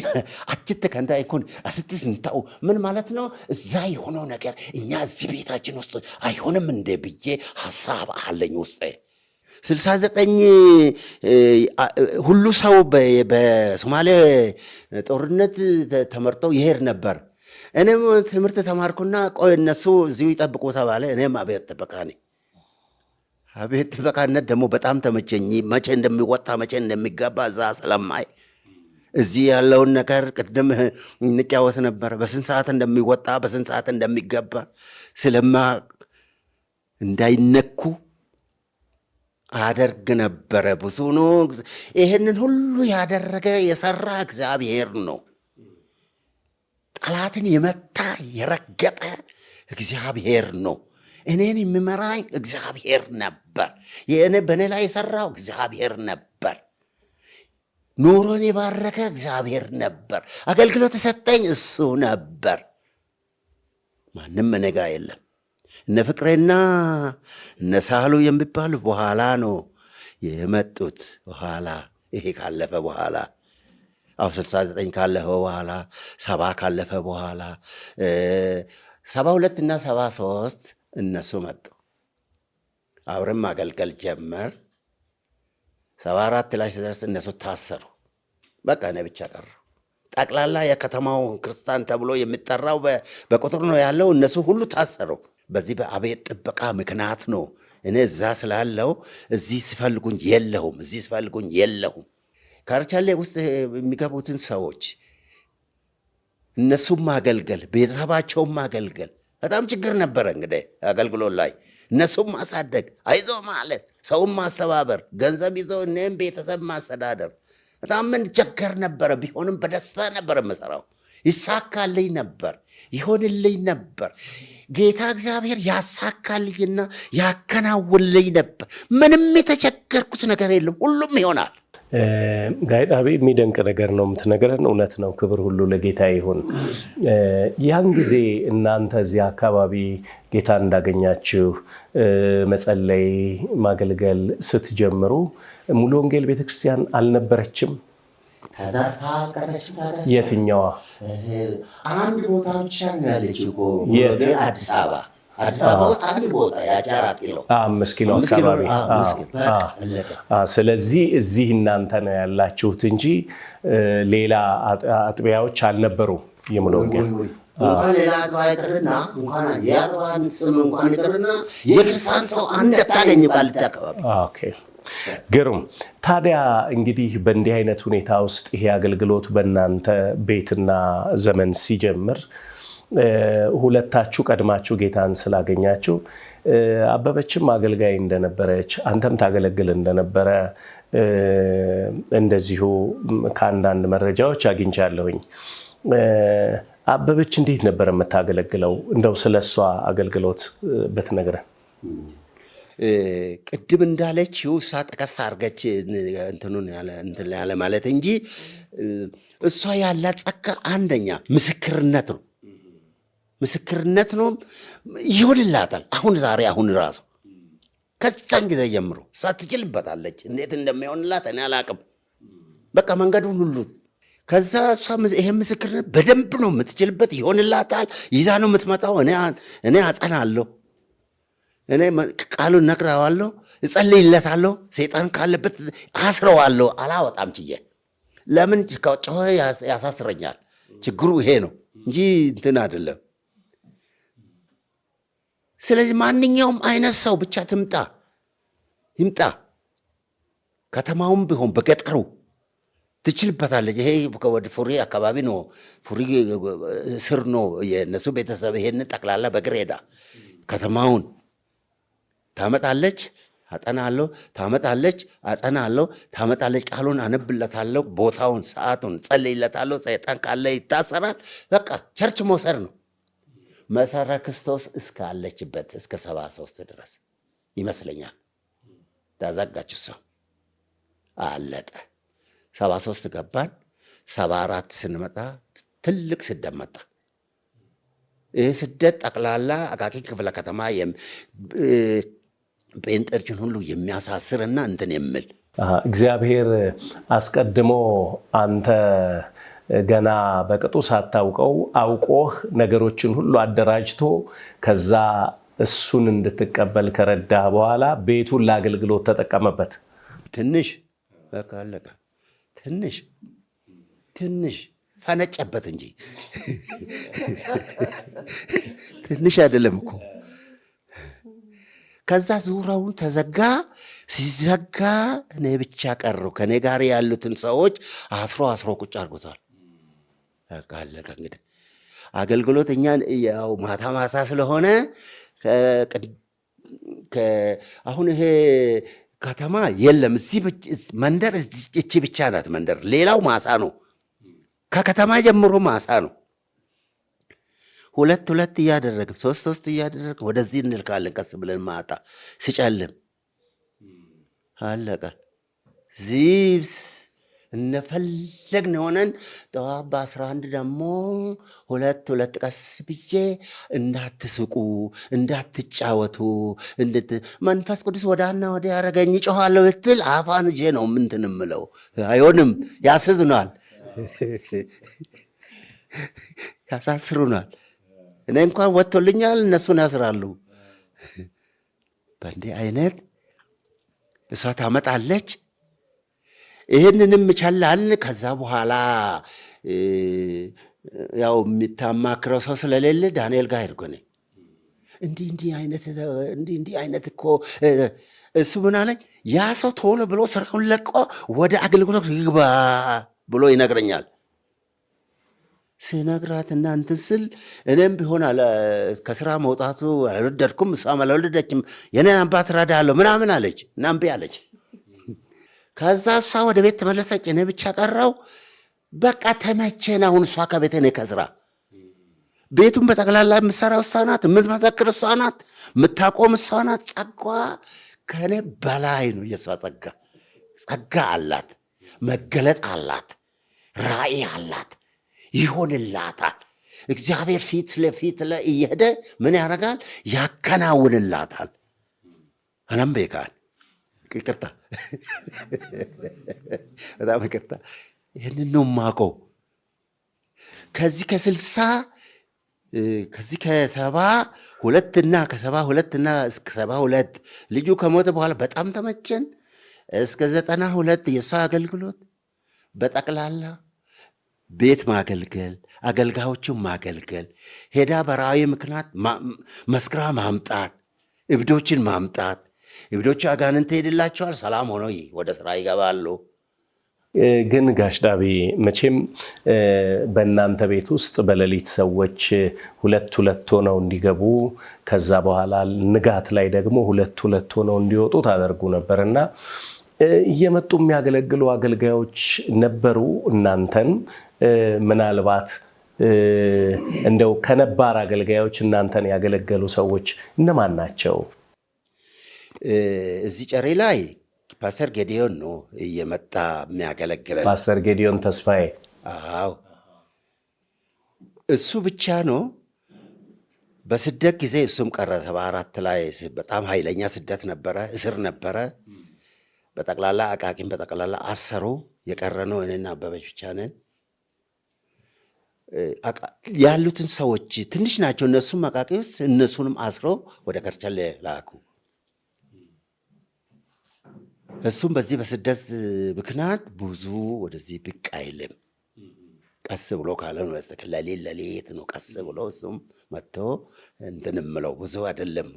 B: አችት ከንታ ይኩን አስትስ እንታው ምን ማለት ነው? እዛ የሆነው ነገር እኛ እዚህ ቤታችን ውስጥ አይሆንም እንደ ብዬ ሀሳብ አለኝ ውስጤ። 69 ሁሉ ሰው በሶማሌ ጦርነት ተመርጠው ይሄድ ነበር። እኔም ትምህርት ተማርኩና ቆይ እነሱ እዚሁ ይጠብቁ ተባለ። እኔም አብዮት ጥበቃ ነኝ። አብዮት ጥበቃነት ደግሞ በጣም ተመቸኝ። መቼ እንደሚወጣ መቼ እንደሚገባ እዛ ስለማይ እዚህ ያለውን ነገር ቅድም እንጫወት ነበር። በስንት ሰዓት እንደሚወጣ በስንት ሰዓት እንደሚገባ ስለማ እንዳይነኩ አደርግ ነበረ። ብዙ ነው። ይሄንን ሁሉ ያደረገ የሰራ እግዚአብሔር ነው። ጠላትን የመታ የረገጠ እግዚአብሔር ነው። እኔን የሚመራኝ እግዚአብሔር ነበር። በእኔ ላይ የሰራው እግዚአብሔር ነበር። ኑሮን የባረከ እግዚአብሔር ነበር። አገልግሎት የሰጠኝ እሱ ነበር። ማንም እኔ ጋ የለም። እነ ፍቅሬና እነ ሳህሉ የሚባሉ በኋላ ነው የመጡት። በኋላ ይሄ ካለፈ በኋላ 69 ካለፈ በኋላ 70 ካለፈ በኋላ 72 እና 73 እነሱ መጡ። አብረን ማገልገል ጀመር። 74 ላይ ሲደርስ እነሱ ታሰሩ። በቃ እኔ ብቻ ቀረሁ። ጠቅላላ የከተማው ክርስቲያን ተብሎ የሚጠራው በቁጥር ነው ያለው። እነሱ ሁሉ ታሰሩ። በዚህ በአብዮት ጥበቃ ምክንያት ነው እኔ እዛ ስላለው እዚህ ሲፈልጉኝ የለሁም፣ እዚህ ሲፈልጉኝ የለሁም። ካርቻሌ ውስጥ የሚገቡትን ሰዎች እነሱም ማገልገል፣ ቤተሰባቸውም ማገልገል በጣም ችግር ነበረ። እንግዲህ አገልግሎት ላይ እነሱም ማሳደግ፣ አይዞ ማለት፣ ሰውም ማስተባበር፣ ገንዘብ ይዘው እኔም ቤተሰብ ማስተዳደር በጣም ምን ቸገር ነበረ። ቢሆንም በደስታ ነበር የምሰራው። ይሳካልኝ ነበር፣ ይሆንልኝ ነበር። ጌታ እግዚአብሔር ያሳካልኝና ያከናውንልኝ ነበር። ምንም የተቸገርኩት ነገር የለም። ሁሉም ይሆናል።
A: ጋሽ ዳቢ የሚደንቅ ነገር ነው የምትነግረን። እውነት ነው። ክብር ሁሉ ለጌታ ይሁን። ያን ጊዜ እናንተ እዚህ አካባቢ ጌታ እንዳገኛችሁ መጸለይ፣ ማገልገል ስትጀምሩ ሙሉ ወንጌል ቤተክርስቲያን አልነበረችም?
B: ተዘርፋ ቀረች።
A: የትኛዋ?
B: አንድ ቦታ ብቻ ነው ያለችው እኮ አዲስ አበባ ውስጥ አንድ ቦታ ያቺ 4 ኪሎ
A: 5 ኪሎ አካባቢ። ስለዚህ እዚህ እናንተ ነው ያላችሁት እንጂ ሌላ አጥቢያዎች አልነበሩ። የሙሉ ወንጌል
B: እንኳን ሌላ አጥቢያ ይቅርና እንኳን የአጥቢያን ስም እንኳን ይቅርና የክርስቲያን ሰው አንድ ታገኝ ባልታ አካባቢ።
A: ኦኬ ግሩም። ታዲያ እንግዲህ በእንዲህ አይነት ሁኔታ ውስጥ ይሄ አገልግሎት በእናንተ ቤትና ዘመን ሲጀምር ሁለታችሁ ቀድማችሁ ጌታን ስላገኛችሁ አበበችም አገልጋይ እንደነበረች አንተም ታገለግል እንደነበረ እንደዚሁ ከአንዳንድ መረጃዎች አግኝቻለሁኝ። አበበች እንዴት ነበር የምታገለግለው? እንደው ስለሷ አገልግሎት ብትነግረን።
B: ቅድም እንዳለችው እሷ ጠቀስ አድርገች እንትኑን ያለ ማለት እንጂ እሷ ያላት ጸጋ አንደኛ ምስክርነት ነው። ምስክርነት ነው ይሆንላታል። አሁን ራሱ ከዛን ጊዜ ጀምሮ እሷ ትችልበታለች። እንዴት እንደሚሆንላት እኔ አላቅም። በቃ መንገዱን ሁሉ ከዛ እሷ ይሄን ምስክርነት በደንብ ነው የምትችልበት። ይሆንላታል። ይዛ ነው የምትመጣው። እኔ አጠናለሁ። እኔ ቃሉን ነግረዋለሁ፣ እጸልይለታለሁ። ሰይጣን ካለበት አስረዋለሁ። አላወጣም ችዬ። ለምን ከጮኸ ያሳስረኛል። ችግሩ ይሄ ነው እንጂ እንትን አይደለም። ስለዚህ ማንኛውም አይነት ሰው ብቻ ይምጣ፣ ከተማውም ቢሆን በገጠሩ ትችልበታለች። ይሄ ወደ ፉሪ አካባቢ ነው፣ ፉሪ ስር ነው የእነሱ ቤተሰብ። ይሄን ጠቅላላ በእግር ሄዳ ከተማውን ታመጣለች፣ አጠናለሁ፣ ታመጣለች፣ አጠናለሁ፣ ታመጣለች። ቃሉን አነብለታለሁ፣ ቦታውን፣ ሰዓቱን ጸልይለታለሁ። ሰይጣን ካለ ይታሰራል። በቃ ቸርች መውሰድ ነው። መሰረ ክርስቶስ እስካለችበት እስከ 73 ድረስ ይመስለኛል ታዛጋችሁ። ሰው አለቀ። 73 ገባን። 74 ስንመጣ ትልቅ ስደት መጣ። ይህ ስደት ጠቅላላ አቃቂ ክፍለ ከተማ ጴንጤዎችን ሁሉ የሚያሳስርና እንትን የሚል
A: እግዚአብሔር አስቀድሞ አንተ ገና በቅጡ ሳታውቀው አውቆህ ነገሮችን ሁሉ አደራጅቶ ከዛ እሱን እንድትቀበል ከረዳህ በኋላ ቤቱን ለአገልግሎት ተጠቀመበት።
B: ትንሽ በቃ አለቀ። ትንሽ ፈነጨበት እንጂ ትንሽ አይደለም እኮ። ከዛ ዙሪያውን ተዘጋ። ሲዘጋ እኔ ብቻ ቀረሁ። ከኔ ጋር ያሉትን ሰዎች አስሮ ቁጭ አድርጎታል። በቃ አለቀ። እንግዲህ አገልግሎት እኛ ያው ማታ ስለሆነ አሁን ይሄ ከተማ የለም። እዚህ መንደር እቺ ብቻ ናት መንደር። ሌላው ማሳ ነው። ከከተማ ጀምሮ ማሳ ነው። ሁለት እያደረግን ሶስት እያደረግን ወደዚህ እንልካለን። ቀስ ብለን ማታ ሲጨልም አለቀ። ዚብስ እነፈለግን ሆነን ጠዋት በ11 ደግሞ ሁለት ቀስ ብዬ እንዳትስቁ፣ እንዳትጫወቱ መንፈስ ቅዱስ ወዳና ወደ ያረገኝ ጮኋለሁ ብትል አፋን እጄ ነው ምንትን እምለው። አይሆንም፣ ያስዝናል፣ ያሳስሩናል። እኔ እንኳን ወጥቶልኛል፣ እነሱን ያስራሉ። በእንዲህ አይነት እሷ ታመጣለች። ይህንንም ቻላልን። ከዛ በኋላ ያው የሚታማክረው ሰው ስለሌለ ዳንኤል ጋር ሄድኩ። እኔ እንዲህ አይነት እኮ እሱ ምን አለኝ፣ ያ ሰው ቶሎ ብሎ ስራውን ለቆ ወደ አገልግሎት ይግባ ብሎ ይነግረኛል። ስነግራት እና እንትን ስል እኔም ቢሆን ከስራ መውጣቱ አልወደድኩም፣ እሷም አልወደደችም። የኔን አባት እረዳለሁ ምናምን አለች እና እምቢ አለች። ከዛ እሷ ወደ ቤት ተመለሰች። እኔ ብቻ ቀረው። በቃ ተመቸን። አሁን እሷ ከቤት እኔ ከስራ ቤቱን በጠቅላላ የምትሰራው እሷ ናት፣ የምትመሰክር እሷ ናት፣ የምታቆም እሷ ናት። ጸጋ ከእኔ በላይ ነው። የእሷ ጸጋ አላት፣ መገለጥ አላት፣ ራእይ አላት፣ ይሆንላታል። እግዚአብሔር ፊት ለፊት እየሄደ ምን ያደርጋል? ያከናውንላታል። አናምቤካል ይቅርታ፣ በጣም ይቅርታ። ይህንን ነው የማውቀው። ከዚህ ከ72 እና እስከ 72 ልጁ ከሞተ በኋላ በጣም ተመቸን። እስከ 92 የእሷ አገልግሎት በጠቅላላ ቤት ማገልገል፣ አገልጋዮችን ማገልገል፣ ሄዳ በራእይ ምክንያት መስክራ ማምጣት፣ እብዶችን ማምጣት። እብዶቹ አጋንንት ሄድላቸዋል፣ ሰላም ሆነው ወደ ስራ ይገባሉ።
A: ግን ጋሽ ዳቤ መቼም በእናንተ ቤት ውስጥ በሌሊት ሰዎች ሁለት ሆነው እንዲገቡ ከዛ በኋላ ንጋት ላይ ደግሞ ሁለት ሆነው እንዲወጡ ታደርጉ ነበርና እየመጡ የሚያገለግሉ አገልጋዮች ነበሩ። እናንተን ምናልባት እንደው ከነባር አገልጋዮች እናንተን ያገለገሉ ሰዎች እነማን ናቸው?
B: እዚህ ጨሬ ላይ ፓስተር ጌዲዮን ነው እየመጣ የሚያገለግለን።
A: ፓስተር ጌዲዮን ተስፋዬ።
B: አዎ እሱ ብቻ ነው። በስደት ጊዜ እሱም ቀረ። 74 ላይ በጣም ኃይለኛ ስደት ነበረ፣ እስር ነበረ። በጠቅላላ አቃቂም በጠቅላላ አሰሩ። የቀረ ነው እኔና አበበች ብቻ ነን። ያሉትን ሰዎች ትንሽ ናቸው። እነሱም አቃቂ ውስጥ እነሱንም አስረው ወደ ከርቸሌ ላኩ። እሱም በዚህ በስደት ምክንያት ብዙ ወደዚህ ብቅ አይልም። ቀስ ብሎ ካለ ነው በስተቀር ለሌት ነው ቀስ ብሎ እሱም መጥቶ እንትን እምለው ብዙ አይደለም።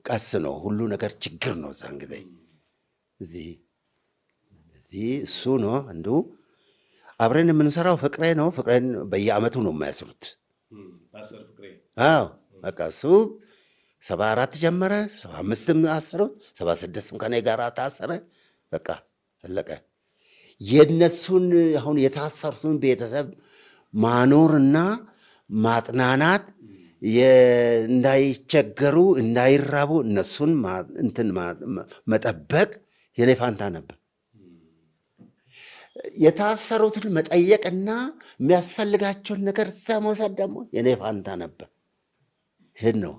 B: ቀስ ነው ሁሉ ነገር ችግር ነው። እዛን ጊዜ እዚህ እሱ ነው አንዱ አብረን የምንሰራው ፍቅሬ ነው። ፍቅሬን በየአመቱ ነው የማያስሩት። አዎ በቃ እሱ 74 ጀመረ፣ 75ም አሰሩት፣ 76ም ከኔ ጋር ታሰረ። በቃ አለቀ። የነሱን አሁን የታሰሩትን ቤተሰብ ማኖርና ማጥናናት እንዳይቸገሩ እንዳይራቡ እነሱን እንትን መጠበቅ የኔ ፋንታ ነበር። የታሰሩትን መጠየቅና የሚያስፈልጋቸውን ነገር እዛ መውሰድ ደግሞ የኔ ፋንታ ነበር። ይሄን ነው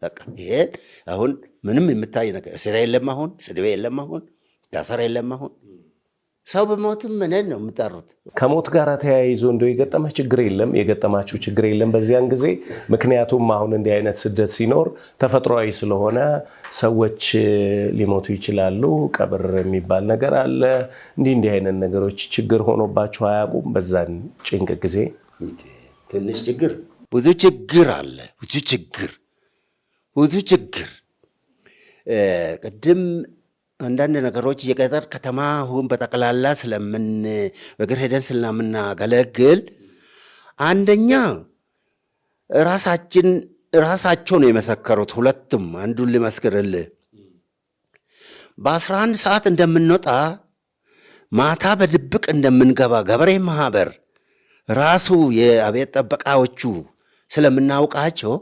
B: በቃ። ይሄን አሁን ምንም የምታይ ነገር እስር የለም፣ አሁን ስድቤ የለም፣ አሁን ታሰር የለም። አሁን ሰው በሞትም ምንን ነው የምጠሩት።
A: ከሞት ጋር ተያይዞ እንደው የገጠመህ ችግር የለም? የገጠማችሁ ችግር የለም በዚያን ጊዜ? ምክንያቱም አሁን እንዲህ አይነት ስደት ሲኖር ተፈጥሯዊ ስለሆነ ሰዎች ሊሞቱ ይችላሉ። ቀብር የሚባል ነገር አለ። እንዲህ አይነት ነገሮች ችግር ሆኖባችሁ አያውቁም? በዛን ጭንቅ ጊዜ
B: ትንሽ ችግር፣ ብዙ ችግር አለ። ብዙ ችግር ቅድም አንዳንድ ነገሮች የገጠር ከተማ ሁን በጠቅላላ በእግር ሄደን ስለምናገለግል አንደኛ ራሳቸው ነው የመሰከሩት። ሁለቱም አንዱን ልመስክርልህ። በ11 ሰዓት እንደምንወጣ ማታ በድብቅ እንደምንገባ ገበሬ ማህበር ራሱ የአብዮት ጠበቃዎቹ ስለምናውቃቸው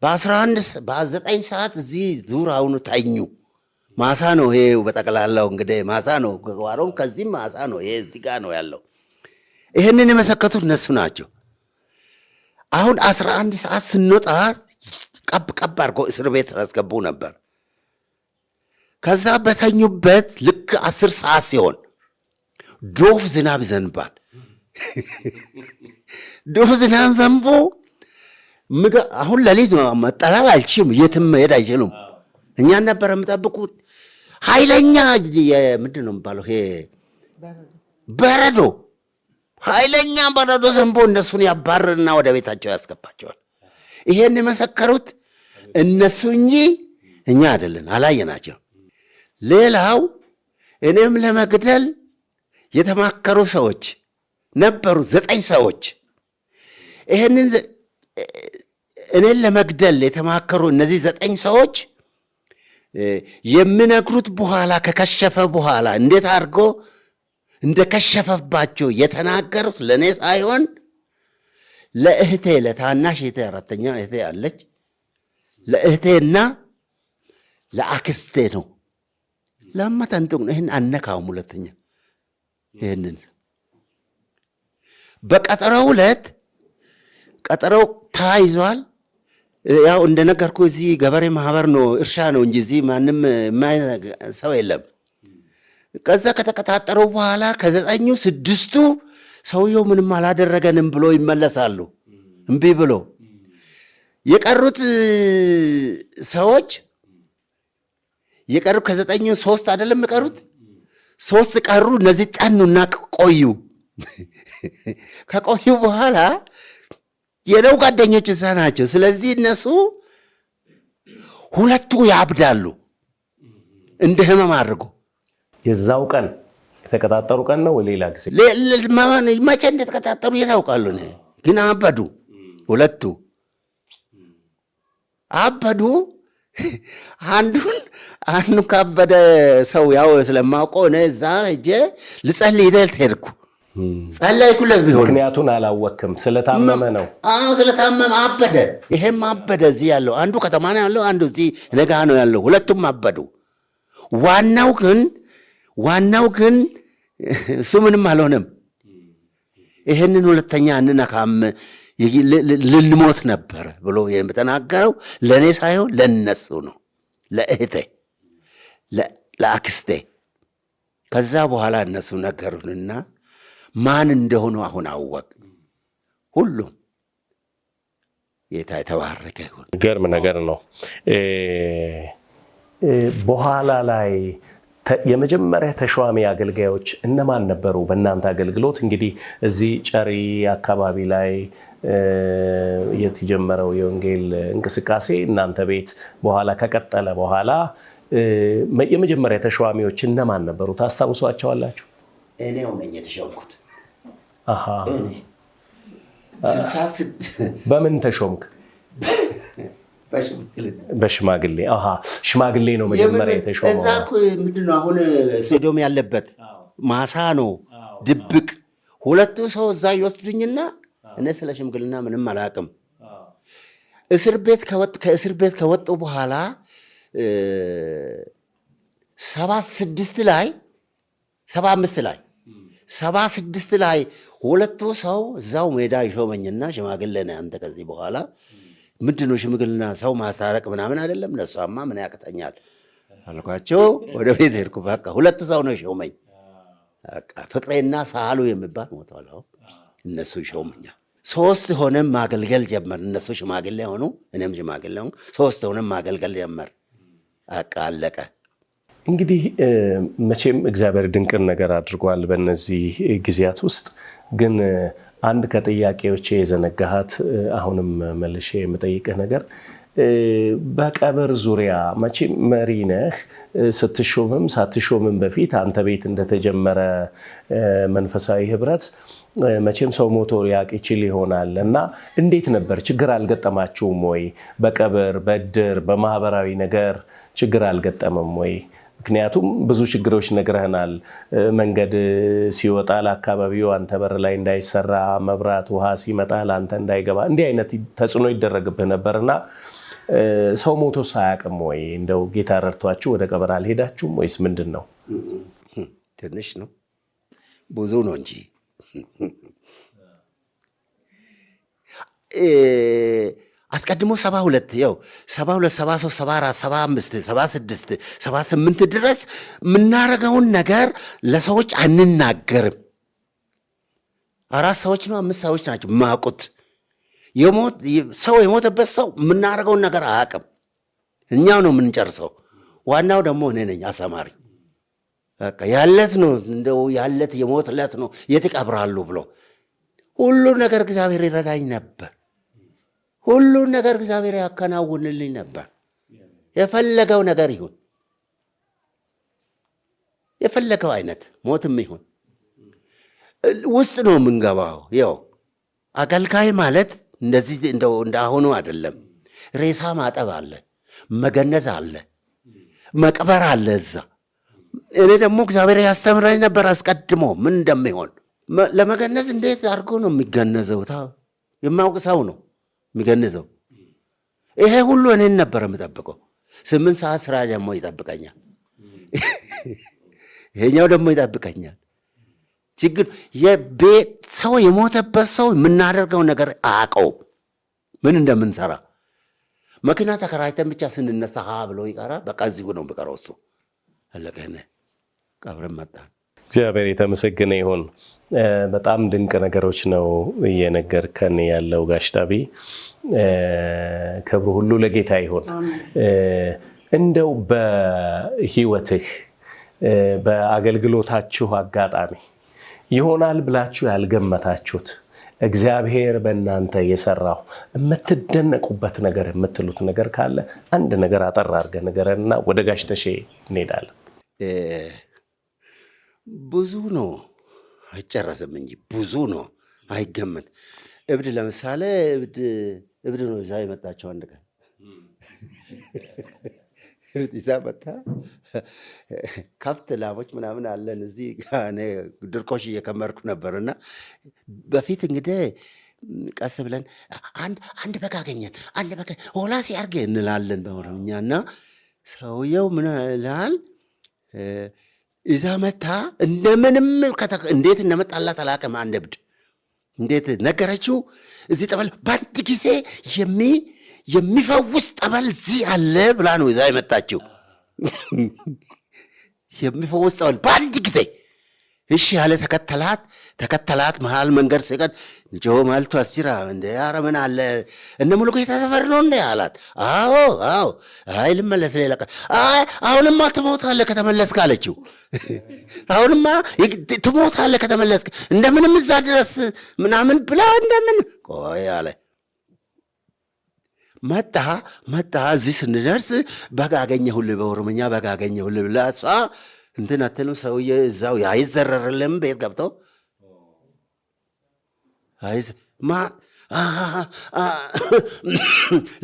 B: በ9 ሰዓት እዚህ ዙሪያውን ተኙ። ማሳ ነው ይሄ በጠቅላላው እንግዲህ ማሳ ነው። ጓሮም ከዚህም ማሳ ነው። ይሄ እዚህ ጋር ነው ያለው። ይሄንን የመሰከቱት እነሱ ናቸው። አሁን 11 ሰዓት ስንወጣ ቀብ አድርጎ እስር ቤት ያስገቡ ነበር። ከዛ በተኙበት ልክ 10 ሰዓት ሲሆን ዶፍ ዝናብ ዘንባል። ዶፍ ዝናብ ዘንቦ አሁን ለሊት ነው፣ መጠላል አልችልም፣ የትም መሄድ አይችሉም። እኛን ነበር የምጠብቁት። ኃይለኛ ምንድን ነው የሚባለው? ይሄ በረዶ፣ ኃይለኛ በረዶ ዘንቦ እነሱን ያባርርና ወደ ቤታቸው ያስገባቸዋል። ይሄን የመሰከሩት እነሱ እንጂ እኛ አይደለን፣ አላየናቸው። ሌላው እኔም ለመግደል የተማከሩ ሰዎች ነበሩ፣ 9 ሰዎች። ይሄንን እኔን ለመግደል የተማከሩ እነዚህ 9 ሰዎች የሚነግሩት በኋላ ከከሸፈ በኋላ እንዴት አድርጎ እንደከሸፈባቸው የተናገሩት ለእኔ ሳይሆን ለእህቴ፣ ለታናሽ እህቴ፣ 4ኛ እህቴ አለች፣ ለእህቴና ለአክስቴ ነው። ለማታንጡቅ ነው። ይህን አነካውም። ሁለተኛ ይህንን በቀጠሮው ዕለት ቀጠሮው ተይዟል። ያው እንደነገርኩ እዚህ ገበሬ ማህበር ነው፣ እርሻ ነው እንጂ እዚህ ማንም ሰው የለም። ከዛ ከተቀጣጠሩ በኋላ ከ9ኙ 6ቱ ሰውየው ምንም አላደረገንም ብሎ ይመለሳሉ። እምቢ ብሎ የቀሩት ሰዎች ከ9ኙ 3 አይደለም የቀሩት 3 ቀሩ። እነዚህ ጠኑና ቆዩ። ከቆዩ በኋላ የደው ጓደኞች እዛ ናቸው። ስለዚህ እነሱ 2ቱ ያብዳሉ እንደ ህመም አድርጎ።
A: የዛው ቀን የተቀጣጠሩ ቀን ነው ወይ ሌላ ጊዜ?
B: መቼ እንደተቀጣጠሩ የታውቃሉ። ግን አበዱ፣ ሁለቱ አበዱ። አንዱ ካበደ ሰው ያው ስለማውቀው እኔ እዛ ሄጄ ልጸልይ ሄድኩ። ጸለይኩለት ቢሆን
A: ምክንያቱን አላወቅም። ስለታመመ ነው።
B: አዎ ስለታመመ አበደ። ይሄም አበደ። እዚህ ያለው አንዱ ከተማ ነው ያለው፣ አንዱ እዚህ ነጋ ነው ያለው። ሁለቱም አበዱ። ዋናው ግን እሱ ምንም አልሆነም። ይሄንን ሁለተኛ እንነካም ልንሞት ነበር ብሎ የተናገረው ለእኔ ሳይሆን ለነሱ ነው፣ ለእህቴ ለአክስቴ። ከዛ በኋላ እነሱ ነገሩንና ማን እንደሆኑ አሁን አወቅ። ሁሉም ጌታ የተባረከ ይሁን።
A: ገርም ነገር ነው። በኋላ ላይ የመጀመሪያ ተሿሚ አገልጋዮች እነማን ነበሩ በእናንተ አገልግሎት? እንግዲህ እዚህ ጨሪ አካባቢ ላይ የተጀመረው የወንጌል እንቅስቃሴ እናንተ ቤት በኋላ ከቀጠለ በኋላ የመጀመሪያ ተሿሚዎች እነማን ነበሩ? ታስታውሷቸዋላችሁ?
B: እኔው ነኝ የተሾምኩት።
A: እኔ 66 በምን ተሾምክ? በሽማግሌ። ሽማግሌ ነው መጀመሪያ የተሾመው።
B: እዛ እኮ ምንድን ነው አሁን ሶዶም ያለበት ማሳ ነው ድብቅ። ሁለቱ ሰው እዛ ይወስዱኝና እኔ ስለ ሽምግልና ምንም አላውቅም። ከእስር ቤት ከወጡ በኋላ 76 ላይ 76 ላይ ሁለቱ ሰው እዛው ሜዳ ይሾመኝና ሽማግሌ ነህ አንተ ከዚህ በኋላ ምንድን ነው ሽምግልና? ሰው ማስታረቅ ምናምን አይደለም። እነሷማ ምን ያቅተኛል አልኳቸው። ወደ ቤት ሄድኩ። በቃ ሁለት ሰው ነው ሾመኝ። በቃ ፍቅሬና ሳህሉ የሚባል ሞቷል። እነሱ ይሾሙኛል። 3 ሆነን ማገልገል ጀመር። እነሱ ሽማግሌ ሆኑ፣ እኔም ሽማግሌ ሆኑ። 3 ሆነን ማገልገል ጀመር። በቃ አለቀ።
A: እንግዲህ መቼም እግዚአብሔር ድንቅን ነገር አድርጓል በእነዚህ ጊዜያት ውስጥ። ግን አንድ ከጥያቄዎቼ የዘነጋሃት አሁንም መልሼ የምጠይቅህ ነገር በቀብር ዙሪያ መቼም መሪ ነህ። ስትሾምም ሳትሾምም በፊት አንተ ቤት እንደተጀመረ መንፈሳዊ ህብረት መቼም ሰው ሞቶ ሊያውቅ ይችል ይሆናል እና እንዴት ነበር? ችግር አልገጠማችሁም ወይ? በቀብር በእድር በማህበራዊ ነገር ችግር አልገጠመም ወይ? ምክንያቱም ብዙ ችግሮች ነግረህናል። መንገድ ሲወጣ ለአካባቢው አንተ በር ላይ እንዳይሰራ፣ መብራት ውሃ ሲመጣ ለአንተ እንዳይገባ፣ እንዲህ አይነት ተጽዕኖ ይደረግብህ ነበርና ሰው ሞቶ ሳያውቅም ወይ? እንደው ጌታ ረድቷችሁ ወደ ቀብር አልሄዳችሁም ወይስ ምንድን ነው?
B: ትንሽ ነው ብዙ ነው እንጂ አስቀድሞ 72 ያው 72 73 74 75 76 78 ድረስ የምናደርገውን ነገር ለሰዎች አንናገርም። 4 ሰዎች ነው 5 ሰዎች ናቸው ማቁት። ሰው የሞተበት ሰው የምናደርገውን ነገር አያውቅም። እኛው ነው የምንጨርሰው። ዋናው ደግሞ እኔ ነኝ አሰማሪ። በቃ ያለት ነው እንደው ያለት የሞትለት ነው የትቀብራሉ ብሎ ሁሉ ነገር እግዚአብሔር ይረዳኝ ነበር። ሁሉ ነገር እግዚአብሔር ያከናውንልኝ ነበር። የፈለገው ነገር ይሁን፣ የፈለገው አይነት ሞትም ይሁን ውስጥ ነው የምንገባው። ያው አገልጋይ ማለት እንደዚህ እንዳሁኑ አይደለም። ሬሳ ማጠብ አለ፣ መገነዝ አለ፣ መቅበር አለ እዛ። እኔ ደግሞ እግዚአብሔር ያስተምረኝ ነበር አስቀድሞ ምን እንደሚሆን። ለመገነዝ እንዴት አድርጎ ነው የሚገነዘው? የማውቅ ሰው ነው የሚገንዘው። ይሄ ሁሉ እኔን ነበር የምጠብቀው። 8 ሰዓት ስራ ደግሞ ይጠብቀኛል፣ ይሄኛው ደግሞ ይጠብቀኛል። ችግር የቤት ሰው የሞተበት ሰው የምናደርገው ነገር አያውቀው ምን እንደምንሰራ። መኪና ተከራይተን ብቻ ስንነሳ ብሎ ይቀራል። በቃ እዚሁ ነው የሚቀረው እሱ። አለቀነ። ቀብረን መጣን።
A: እግዚአብሔር የተመሰገነ ይሁን። በጣም ድንቅ ነገሮች ነው እየነገርከን ያለው ጋሽ ዳቢ። ክብሩ ሁሉ ለጌታ ይሁን። እንደው በህይወትህ በአገልግሎታችሁ አጋጣሚ ይሆናል ብላችሁ ያልገመታችሁት እግዚአብሔር በእናንተ የሰራው የምትደነቁበት ነገር የምትሉት ነገር ካለ አንድ ነገር አጠር አድርገህ ንገረንና ወደ ጋሽ ተሼ እንሄዳለን።
B: ብዙ ነው፣ አይጨረስም እንጂ ብዙ ነው፣ አይገመት። እብድ ለምሳሌ እብድ ነው ይዛ የመጣቸው አንድ ቀን ይዛ መጣ። ከብት ላሞች ምናምን አለን እዚህ እኔ ድርቆሽ እየከመርኩ ነበርና በፊት እንግዲህ ቀስ ብለን አንድ በግ አገኘን፣ አንድ በግ ሆላ ሲያርግ እንላለን በኦሮምኛ። እና ሰውየው ምን ይላል ይዛ መታ እንደምንም እንዴት እንደመጣላት አላውቅም። አንድ እብድ እንዴት ነገረችው። እዚህ ጠበል በአንድ ጊዜ የሚፈውስ ጠበል እዚህ አለ ብላ ነው ይዛ የመጣችው። የሚፈውስ ጠበል በአንድ ጊዜ። እሺ ያለ ተከተላት። መሀል መንገድ ሲቀድ ጆ ማልቱ አስጅራ እንደ ኧረ ምን አለ እነ ሙሉጌታ ሰፈር ነው እንደ አላት። አዎ አይ ልመለስ ሌላ ቀን። አይ አሁንማ ትሞታለህ ከተመለስክ አለችው። አሁንማ ትሞታለህ ከተመለስክ እንደምንም እዛ ድረስ ምናምን ብላ እንደምን ቆይ አለ። መጣ እዚህ ስንደርስ በግ አገኘሁልህ፣ በኦሮምኛ በግ አገኘሁልህ ብላ እሷ እንትን አትልም። ሰውዬ እዛው አይዘረርልም ቤት ገብተው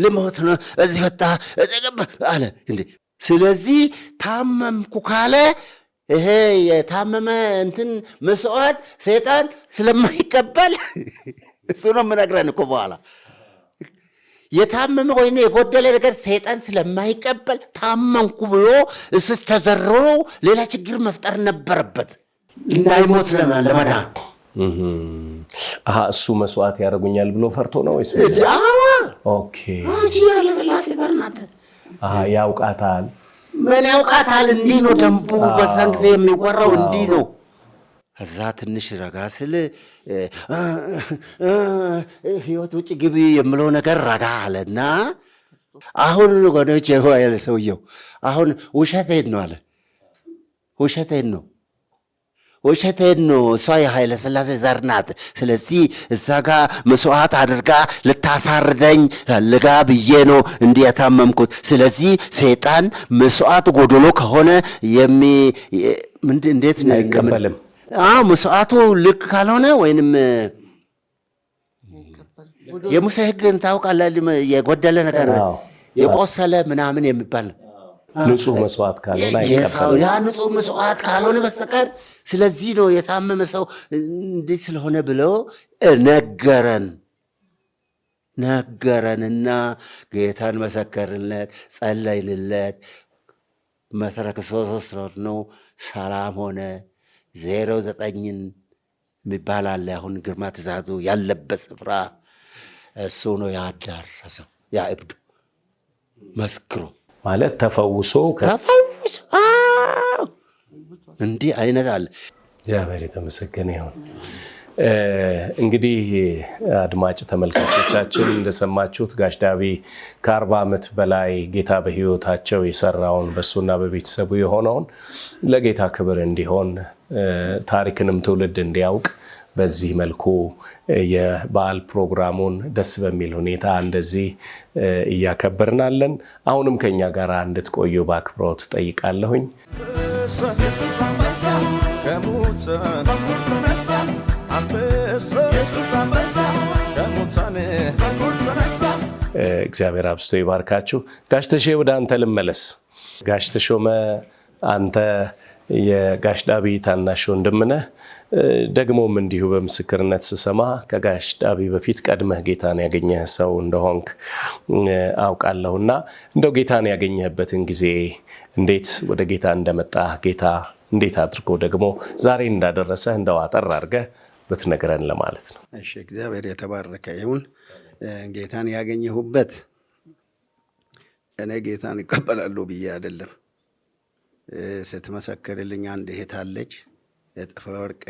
B: ልሞት ነው እዚህ ወጣ አለ እንዴ። ስለዚህ ታመምኩ ካለ ይሄ የታመመ እንትን መስዋዕት ሰይጣን ስለማይቀበል እሱ ነው የምነግረን እኮ በኋላ የታመመ ወይ የጎደለ ነገር ሰይጣን ስለማይቀበል ታመንኩ ብሎ እሱ ተዘርሮ ሌላ ችግር መፍጠር ነበረበት እንዳይሞት ለመዳን።
A: እሱ መስዋዕት ያደርጉኛል ብሎ ፈርቶ ነው ወይስ? ኦኬ
B: ያለ ስላሴ ዘርናት
A: ያውቃታል።
B: ምን ያውቃታል? እንዲህ ነው ደንቡ። በዛን ጊዜ የሚወራው እንዲህ ነው። እዛ ትንሽ ረጋ ስል ህይወት ውጭ ግቢ የምለው ነገር ረጋ አለና አሁን ጎዶች ያለ ሰውየው አሁን ውሸቴን ነው አለ። ውሸቴን ነው። እሷ የኃይለ ሥላሴ ዘር ናት። ስለዚህ እዛ ጋር መስዋዕት አድርጋ ልታሳርደኝ ፈልጋ ብዬ ነው እንዲህ የታመምኩት። ስለዚህ ሰይጣን መስዋዕት ጎዶሎ ከሆነ እንዴት ነው
A: አይቀበልም?
B: መስዋዕቱ ልክ ካልሆነ ወይንም የሙሴ ሕግን ታውቃለህ፣ የጎደለ ነገር የቆሰለ ምናምን የሚባል
A: ንጹህ መስዋዕት ካልሆነ አይቀበልም።
B: ያ ንጹህ መስዋዕት ካልሆነ በስተቀር ስለዚህ ነው የታመመ ሰው እንዲህ ስለሆነ ብለው ነገረንና ጌታን መሰከርለት፣ ጸለይንለት። መሰረተ ክርስቶስ ነው። ሰላም ሆነ። 09 የሚባል አለ አሁን ግርማ ትእዛዙ ያለበት ስፍራ እሱ ነው ያዳረሰው። ያ እብዱ መስክሮ
A: ማለት ተፈውሶ
B: እንዲህ አይነት አለ።
A: እግዚአብሔር የተመሰገነ ይሁን። እንግዲህ አድማጭ ተመልካቾቻችን እንደሰማችሁት ጋሽ ዳቢ ከ40 ዓመት በላይ ጌታ በሕይወታቸው የሰራውን በሱና በቤተሰቡ የሆነውን ለጌታ ክብር እንዲሆን ታሪክንም ትውልድ እንዲያውቅ በዚህ መልኩ የበዓል ፕሮግራሙን ደስ በሚል ሁኔታ እንደዚህ እያከበርናለን። አሁንም ከኛ ጋር እንድትቆዩ በአክብሮት ጠይቃለሁኝ።
C: ኢየሱስ አንበሳ ከሙታን ተነሳ፣ ኢየሱስ አንበሳ ከሙታን ተነሳ።
A: እግዚአብሔር አብስቶ ይባርካችሁ። ጋሽ ተሼ ወደ አንተ ልመለስ። ጋሽ ተሾመ አንተ የጋሽ ዳቢ ታናሽ ወንድም ነህ። ደግሞም እንዲሁ በምስክርነት ስሰማ ከጋሽ ዳቢ በፊት ቀድመህ ጌታን ያገኘህ ሰው እንደሆንክ አውቃለሁና እንደው ጌታን ያገኘህበትን ጊዜ እንዴት ወደ ጌታ እንደመጣ ጌታ እንዴት አድርጎ ደግሞ ዛሬ እንዳደረሰህ እንደው አጠር አድርገህ ብትነግረን ለማለት ነው።
B: እሺ፣ እግዚአብሔር የተባረከ ይሁን። ጌታን ያገኘሁበት እኔ ጌታን ይቀበላለሁ ብዬ አይደለም። ስትመሰክርልኝ አንድ እህት አለች፣ የጥፈወርቅ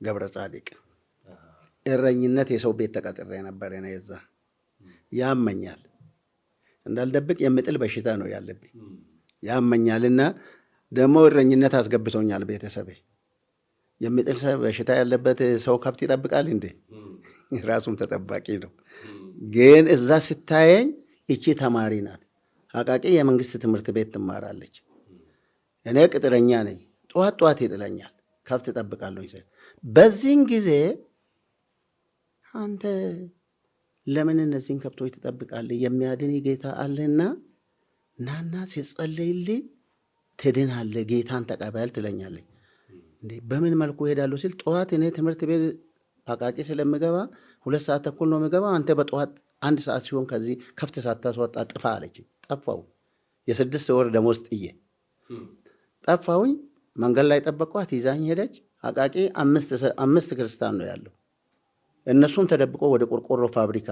B: ገብረ ጻድቅ። እረኝነት የሰው ቤት ተቀጥሬ ነበር። እኔ እዛ ያመኛል እንዳልደብቅ የምጥል በሽታ ነው ያለብኝ። ያመኛልና ደግሞ እረኝነት አስገብቶኛል ቤተሰቤ። የምጥል በሽታ ያለበት ሰው ከብት ይጠብቃል እንዴ? ራሱም ተጠባቂ ነው። ግን እዛ ስታየኝ እቺ ተማሪ ናት። አቃቂ የመንግስት ትምህርት ቤት ትማራለች። እኔ ቅጥረኛ ነኝ። ጠዋት ይጥለኛል፣ ከብት እጠብቃለሁ። በዚህን ጊዜ አንተ ለምን እነዚህን ከብቶች ትጠብቃለህ? የሚያድን ጌታ አለና ናና ሲጸለይልህ ትድናለህ፣ ጌታን ተቀበል ትለኛለች። እንዴ በምን መልኩ ሄዳለሁ ሲል ጠዋት እኔ ትምህርት ቤት አቃቂ ስለምገባ 2 ሰዓት ተኩል ነው የምገባ። አንተ በጠዋት 1 ሰዓት ሲሆን ከዚህ ከፍት ሳታስወጣ ጥፋ አለች። ጠፋው። የ6 ወር ደሞዝ ጥዬ ጠፋውኝ። መንገድ ላይ ጠበቋት፣ ይዛኝ ሄደች። አቃቂ 5 ክርስቲያን ነው ያለው። እነሱም ተደብቆ ወደ ቆርቆሮ ፋብሪካ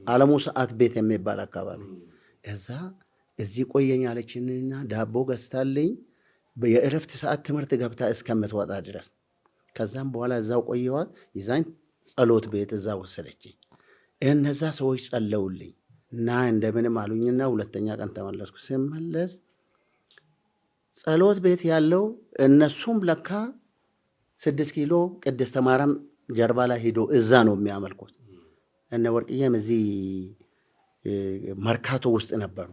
B: አለሙ ሰዓት ቤት የሚባል አካባቢ እዚህ ቆየኝ አለችንና ዳቦ ገዝታልኝ የእረፍት ሰዓት ትምህርት ገብታ እስከምትወጣ ድረስ። ከዛም በኋላ እዛው ቆየዋት። ይዛኝ ጸሎት ቤት እዛ ወሰደችኝ። እነዛ ሰዎች ጸለውልኝ እና እንደምንም አሉኝና 2ኛ ቀን ተመለስኩ። ስመለስ ጸሎት ቤት ያለው እነሱም ለካ 6 ኪሎ ቅድስተ ማርያም ጀርባ ላይ ሄዶ እዛ ነው የሚያመልኩት። እነ ወርቅዬም እዚህ መርካቶ ውስጥ ነበሩ።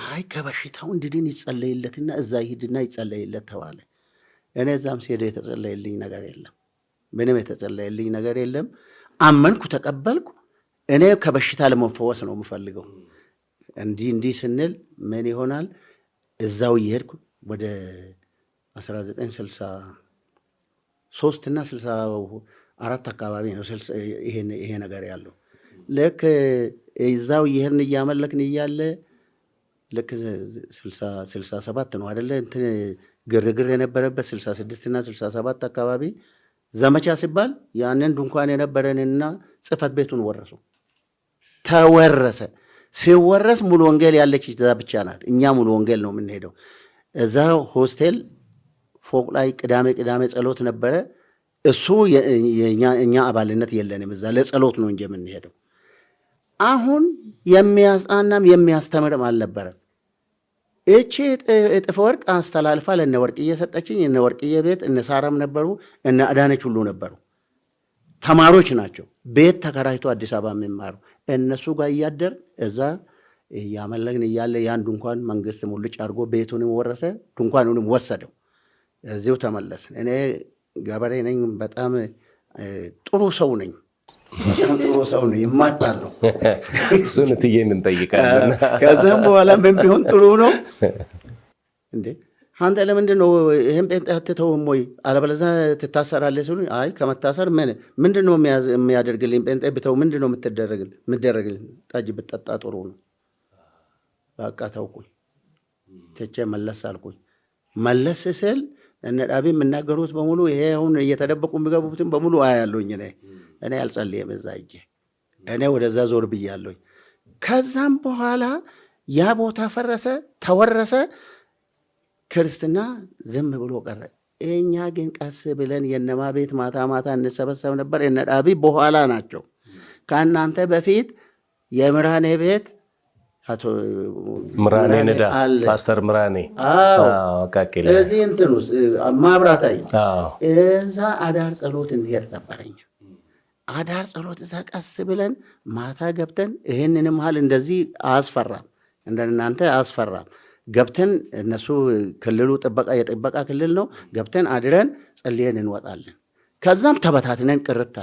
B: አይ ከበሽታው እንድድን ይጸለይለትና እዛ ይሄድና ይጸለይለት ተባለ። እኔ እዛም ሲሄድ የተጸለየልኝ ነገር የለም፣ ምንም የተጸለየልኝ ነገር የለም። አመንኩ፣ ተቀበልኩ። እኔ ከበሽታ ለመፈወስ ነው የምፈልገው። እንዲህ ስንል ምን ይሆናል? እዛው እየሄድኩ ወደ 1963 እና 64 አካባቢ ነው ይሄ ነገር ያለው። ልክ እዛው እየሄድን እያመለክን እያለ ልክ 67 ነው አይደለ? እንትን ግርግር የነበረበት 66 እና 67 አካባቢ ዘመቻ ሲባል ያንን ድንኳን የነበረንና ጽሕፈት ቤቱን ተወረሰ። ሲወረስ ሙሉ ወንጌል ያለች እዛ ብቻ ናት። እኛ ሙሉ ወንጌል ነው የምንሄደው። እዛ ሆስቴል ፎቅ ላይ ቅዳሜ ጸሎት ነበረ። እሱ እኛ አባልነት የለንም። እዛ ለጸሎት ነው እንጂ የምንሄደው። አሁን የሚያጽናናም የሚያስተምርም አልነበረም። እቺ እጥፍ ወርቅ አስተላልፋ ለእነ ወርቅዬ ሰጠችኝ። እነ ወርቅዬ ቤት እነ ሳራም ነበሩ፣ እነ አዳነች ሁሉ ነበሩ። ተማሪዎች ናቸው። ቤት ተከራይቶ አዲስ አበባ የሚማሩ እነሱ ጋር እያደር እዛ እያመለክን እያለ ያን ድንኳን መንግስት ሙልጭ አድርጎ ቤቱንም ወረሰ፣ ድንኳኑንም ወሰደው። እዚሁ ተመለስን። እኔ ገበሬ ነኝ፣ በጣም ጥሩ ሰው ነኝ። በጣም ጥሩ ሰው ነው። ይማጣለሁ።
A: እሱን እትዬን እንጠይቃለን።
B: ከዚያም በኋላ ምን ቢሆን ጥሩ ነው እንዴ? አንተ ለምንድን ነው ይህን ጴንጤ አትተውም ወይ? አለበለዚያ ትታሰራለህ ሲሉኝ፣ አይ ከመታሰር ምንድን ነው የሚያደርግልኝ? ጴንጤ ብተው ምንድን ነው የምትደረግልኝ? ጠጅ ብጠጣ ጥሩ ነው። በቃ ተውኩኝ፣ ትቼ መለስ አልኩኝ። መለስ ስል እነ ዳቢ የምናገሩት በሙሉ ይሄ አሁን እየተደበቁ የሚገቡትን በሙሉ አያለሁኝ። እኔ አልጸልየም እዛ እጄ እኔ ወደዛ ዞር ብያለሁኝ። ከዛም በኋላ ያ ቦታ ፈረሰ፣ ተወረሰ። ክርስትና ዝም ብሎ ቀረ። እኛ ግን ቀስ ብለን የነማ ቤት ማታ እንሰበሰብ ነበር። የነ ዳቢ በኋላ ናቸው። ከእናንተ በፊት የምራኔ ቤት አቶ
A: ምራኔ ንዳ ፓስተር ምራኔ
B: እዚህ እንትን ውስጥ ማብራታይ እዛ አዳር ጸሎት እንሄድ ነበረኛ። አዳር ጸሎት እዛ ቀስ ብለን ማታ ገብተን ይህንንም ሀል እንደዚህ አያስፈራም፣ እንደናንተ አያስፈራም። ገብተን እነሱ ክልሉ የጥበቃ ክልል ነው። ገብተን አድረን ጸልየን እንወጣለን። ከዛም ተበታትነን ቅርት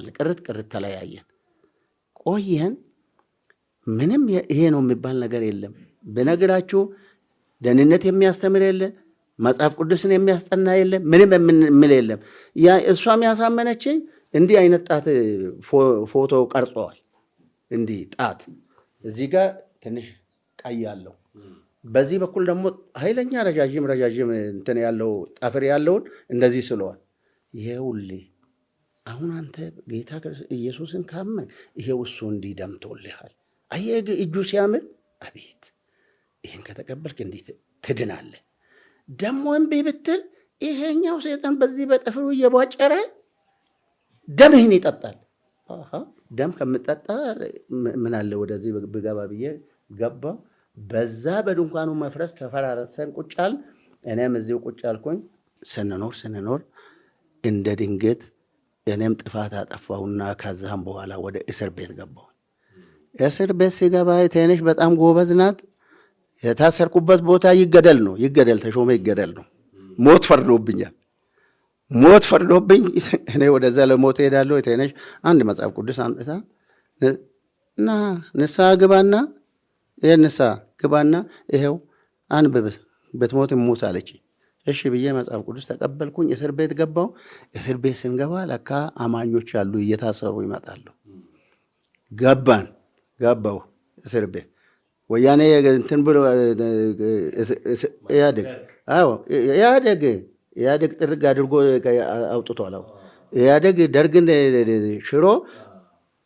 B: ተለያየን ቆየን። ምንም ይሄ ነው የሚባል ነገር የለም። ብነግራችሁ ደህንነት የሚያስተምር የለ፣ መጽሐፍ ቅዱስን የሚያስጠና የለ፣ ምንም የምል የለም። እሷም ያሳመነችኝ እንዲህ አይነት ጣት ፎቶ ቀርጸዋል። እንዲህ ጣት እዚህ ጋር ትንሽ ቀይ አለው፣ በዚህ በኩል ደግሞ ኃይለኛ ረዣዥም እንትን ያለው ጠፍር ያለውን እንደዚህ ስለዋል። ይሄውልህ አሁን አንተ ጌታ ኢየሱስን ካመን ይሄው እሱ እንዲህ ደምቶልሃል። አየህ እጁ ሲያምር፣ አቤት ይህን ከተቀበልክ እንዴት ትድናለህ። ደግሞ እምቢ ብትል ይሄኛው ሰይጣን በዚህ በጠፍሩ እየቧጨረ ደምህን ይጠጣል። ደም ከምጠጣ ምን አለ ወደዚህ ብገባ ብዬ ገባው። በዛ በድንኳኑ መፍረስ ተፈራረሰን ቁጭ አል። እኔም እዚሁ ቁጭ አልኩኝ። ስንኖር እንደ ድንገት እኔም ጥፋት አጠፋሁና ከዛም በኋላ ወደ እስር ቤት ገባሁ። እስር ቤት ሲገባ ትንሽ በጣም ጎበዝ ናት። የታሰርኩበት ቦታ ይገደል ተሾመ ይገደል ነው። ሞት ፈርዶብኛል። ሞት ፈርዶብኝ እኔ ወደዛ ለሞት ሄዳለሁ። የተነሽ አንድ መጽሐፍ ቅዱስ አምጥታ እና ንስሐ ግባና ይሄን ንስሐ ግባና ይሄው አንብብ ብትሞት ሙት አለች። እሺ ብዬ መጽሐፍ ቅዱስ ተቀበልኩኝ። እስር ቤት ገባው። እስር ቤት ስንገባ ለካ አማኞች አሉ እየታሰሩ ይመጣሉ። ገባው እስር ቤት ወያኔ እንትን ብሎ ኢህአዴግ ጥርግ አድርጎ አውጥቷል። ኢህአዴግ ደርግን ሽሮ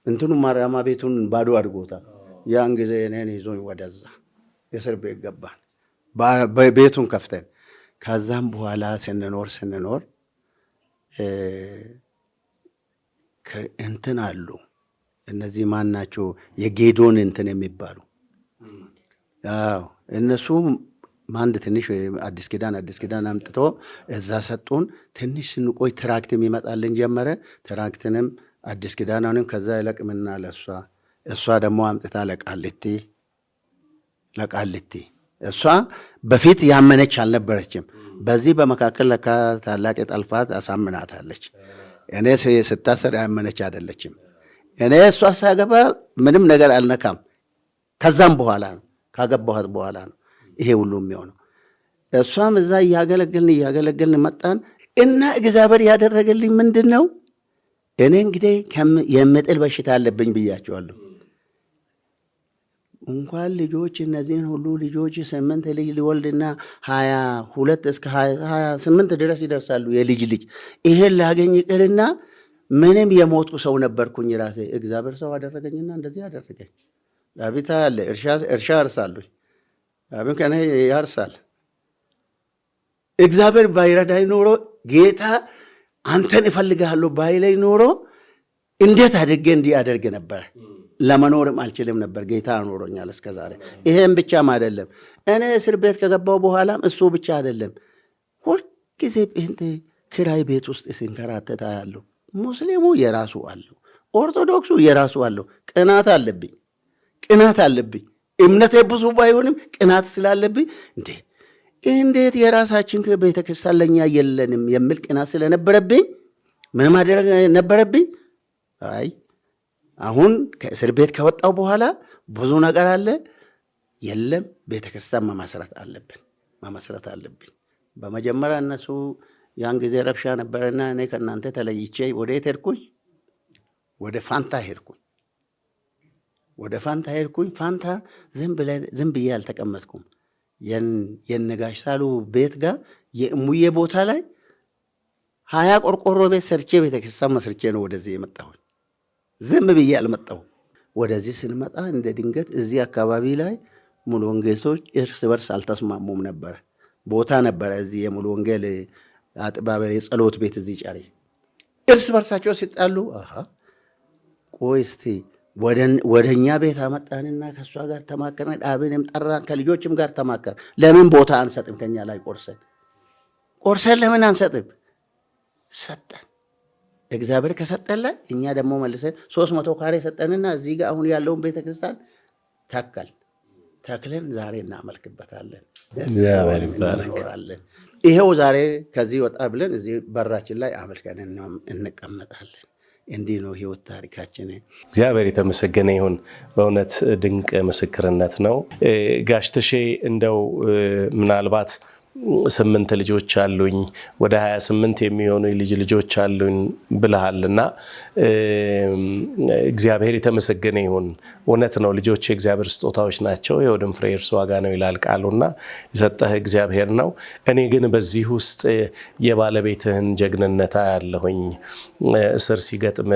B: እንትኑ ማረሚያ ቤቱን ባዶ አድርጎታል። ያን ጊዜ እኔን ይዞኝ ወደዛ እስር ቤት ገባን፣ ቤቱን ከፍተን። ከዛም በኋላ ስንኖር እንትን አሉ እነዚህ ማን ናቸው? የጌዶን እንትን የሚባሉ እነሱ አንድ ትንሽ አዲስ ኪዳን አምጥቶ እዛ ሰጡን። ትንሽ ስንቆይ ትራክትም ይመጣልን ጀመረ። ትራክትንም አዲስ ኪዳናንም ከዛ ይለቅምና እሷ ደግሞ አምጥታ ለቃልቲ እሷ በፊት ያመነች አልነበረችም። በዚህ በመካከል ለካ ታላቅ የጠልፋት አሳምናታለች። እኔ ስታሰር ያመነች አይደለችም። እኔ እሷ ሳገባ ምንም ነገር አልነካም። ከዛም በኋላ ነው ካገባኋት በኋላ ነው ይሄ ሁሉ የሚሆነው። እሷም እዛ እያገለገልን መጣን እና እግዚአብሔር ያደረገልኝ ምንድን ነው? እኔ እንግዲህ የምጥል በሽታ አለብኝ ብያቸዋለሁ። እንኳን ልጆች እነዚህን ሁሉ ልጆች 8 ልጅ ሊወልድና 22 እስከ 28 ድረስ ይደርሳሉ የልጅ ይሄን ላገኝ ይቅርና ምንም የሞትኩ ሰው ነበርኩኝ ራሴ። እግዚአብሔር ሰው አደረገኝና እንደዚህ አደረገኝ። ዳዊት አለ እርሻ አርሳለሁ። ዳዊት ከኔ ያርሳል። እግዚአብሔር ባይረዳኝ ኖሮ ጌታ አንተን እፈልግሃለሁ ባይለኝ ኖሮ እንዴት አድርጌ እንዲህ አደርግ ነበር? ለመኖርም አልችልም ነበር። ጌታ አኖሮኛል እስከዛሬ። ይሄም ብቻም አይደለም፣ እኔ እስር ቤት ከገባው በኋላም እሱ ብቻ አይደለም፣ ሁልጊዜ ክራይ ቤት ውስጥ ሲንከራተት ያለው ሙስሊሙ የራሱ አለው፣ ኦርቶዶክሱ የራሱ አለው። ቅናት አለብኝ። እምነቴ ብዙ ባይሆንም ቅናት ስላለብኝ እንዴት የራሳችን ቤተክርስቲያን ለኛ የለንም የሚል ቅናት ስለነበረብኝ ምን ማድረግ ነበረብኝ? አይ አሁን ከእስር ቤት ከወጣው በኋላ ብዙ ነገር አለ። የለም ቤተክርስቲያን መመስረት አለብኝ። በመጀመሪያ እነሱ ያን ጊዜ ረብሻ ነበረና እኔ ከእናንተ ተለይቼ ወዴት ሄድኩኝ? ወደ ፋንታ ሄድኩኝ። ፋንታ ዝም ብዬ አልተቀመጥኩም። የነጋሽ ሳሉ ቤት ጋር የእሙዬ ቦታ ላይ 20 ቆርቆሮ ቤት ሰርቼ ቤተክርስቲያን መስርቼ ነው ወደዚህ የመጣሁኝ። ዝም ብዬ አልመጣሁም። ወደዚህ ስንመጣ እንደ ድንገት እዚህ አካባቢ ላይ ሙሉ ወንጌሎች እርስ በርስ አልተስማሙም ነበረ። ቦታ ነበረ እዚህ የሙሉ ወንጌል አጥባበ የጸሎት ቤት እዚህ ጫሪ እርስ በርሳቸው ሲጣሉ ቆይ እስቲ ወደኛ ቤት አመጣንና ከሷ ጋር ተማከረን። ዳብንም ጠራን፣ ከልጆችም ጋር ተማከረን። ለምን ቦታ አንሰጥም? ከኛ ላይ ቆርሰን ለምን አንሰጥም? ሰጠን። እግዚአብሔር ከሰጠን ላይ እኛ ደግሞ መልሰን 300 ካሬ ሰጠንና እዚህ ጋር አሁን ያለውን ቤተክርስቲያን ተክለን ዛሬ እናመልክበታለን። ይሄው ዛሬ ከዚህ ወጣ ብለን እዚህ በራችን ላይ አመልከን እንቀመጣለን። እንዲህ ነው ህይወት ታሪካችን።
A: እግዚአብሔር የተመሰገነ ይሁን። በእውነት ድንቅ ምስክርነት ነው። ጋሽ ተሼ እንደው ምናልባት 8 ልጆች አሉኝ ወደ 28 የሚሆኑ ልጆች አሉኝ ብለሃልና እግዚአብሔር የተመሰገነ ይሁን። እውነት ነው፣ ልጆች የእግዚአብሔር ስጦታዎች ናቸው፣ የሆድም ፍሬ እርሱ ዋጋ ነው ይላል ቃሉና የሰጠህ እግዚአብሔር ነው። እኔ ግን በዚህ ውስጥ የባለቤትህን ጀግንነት አያለሁኝ። እስር ሲገጥም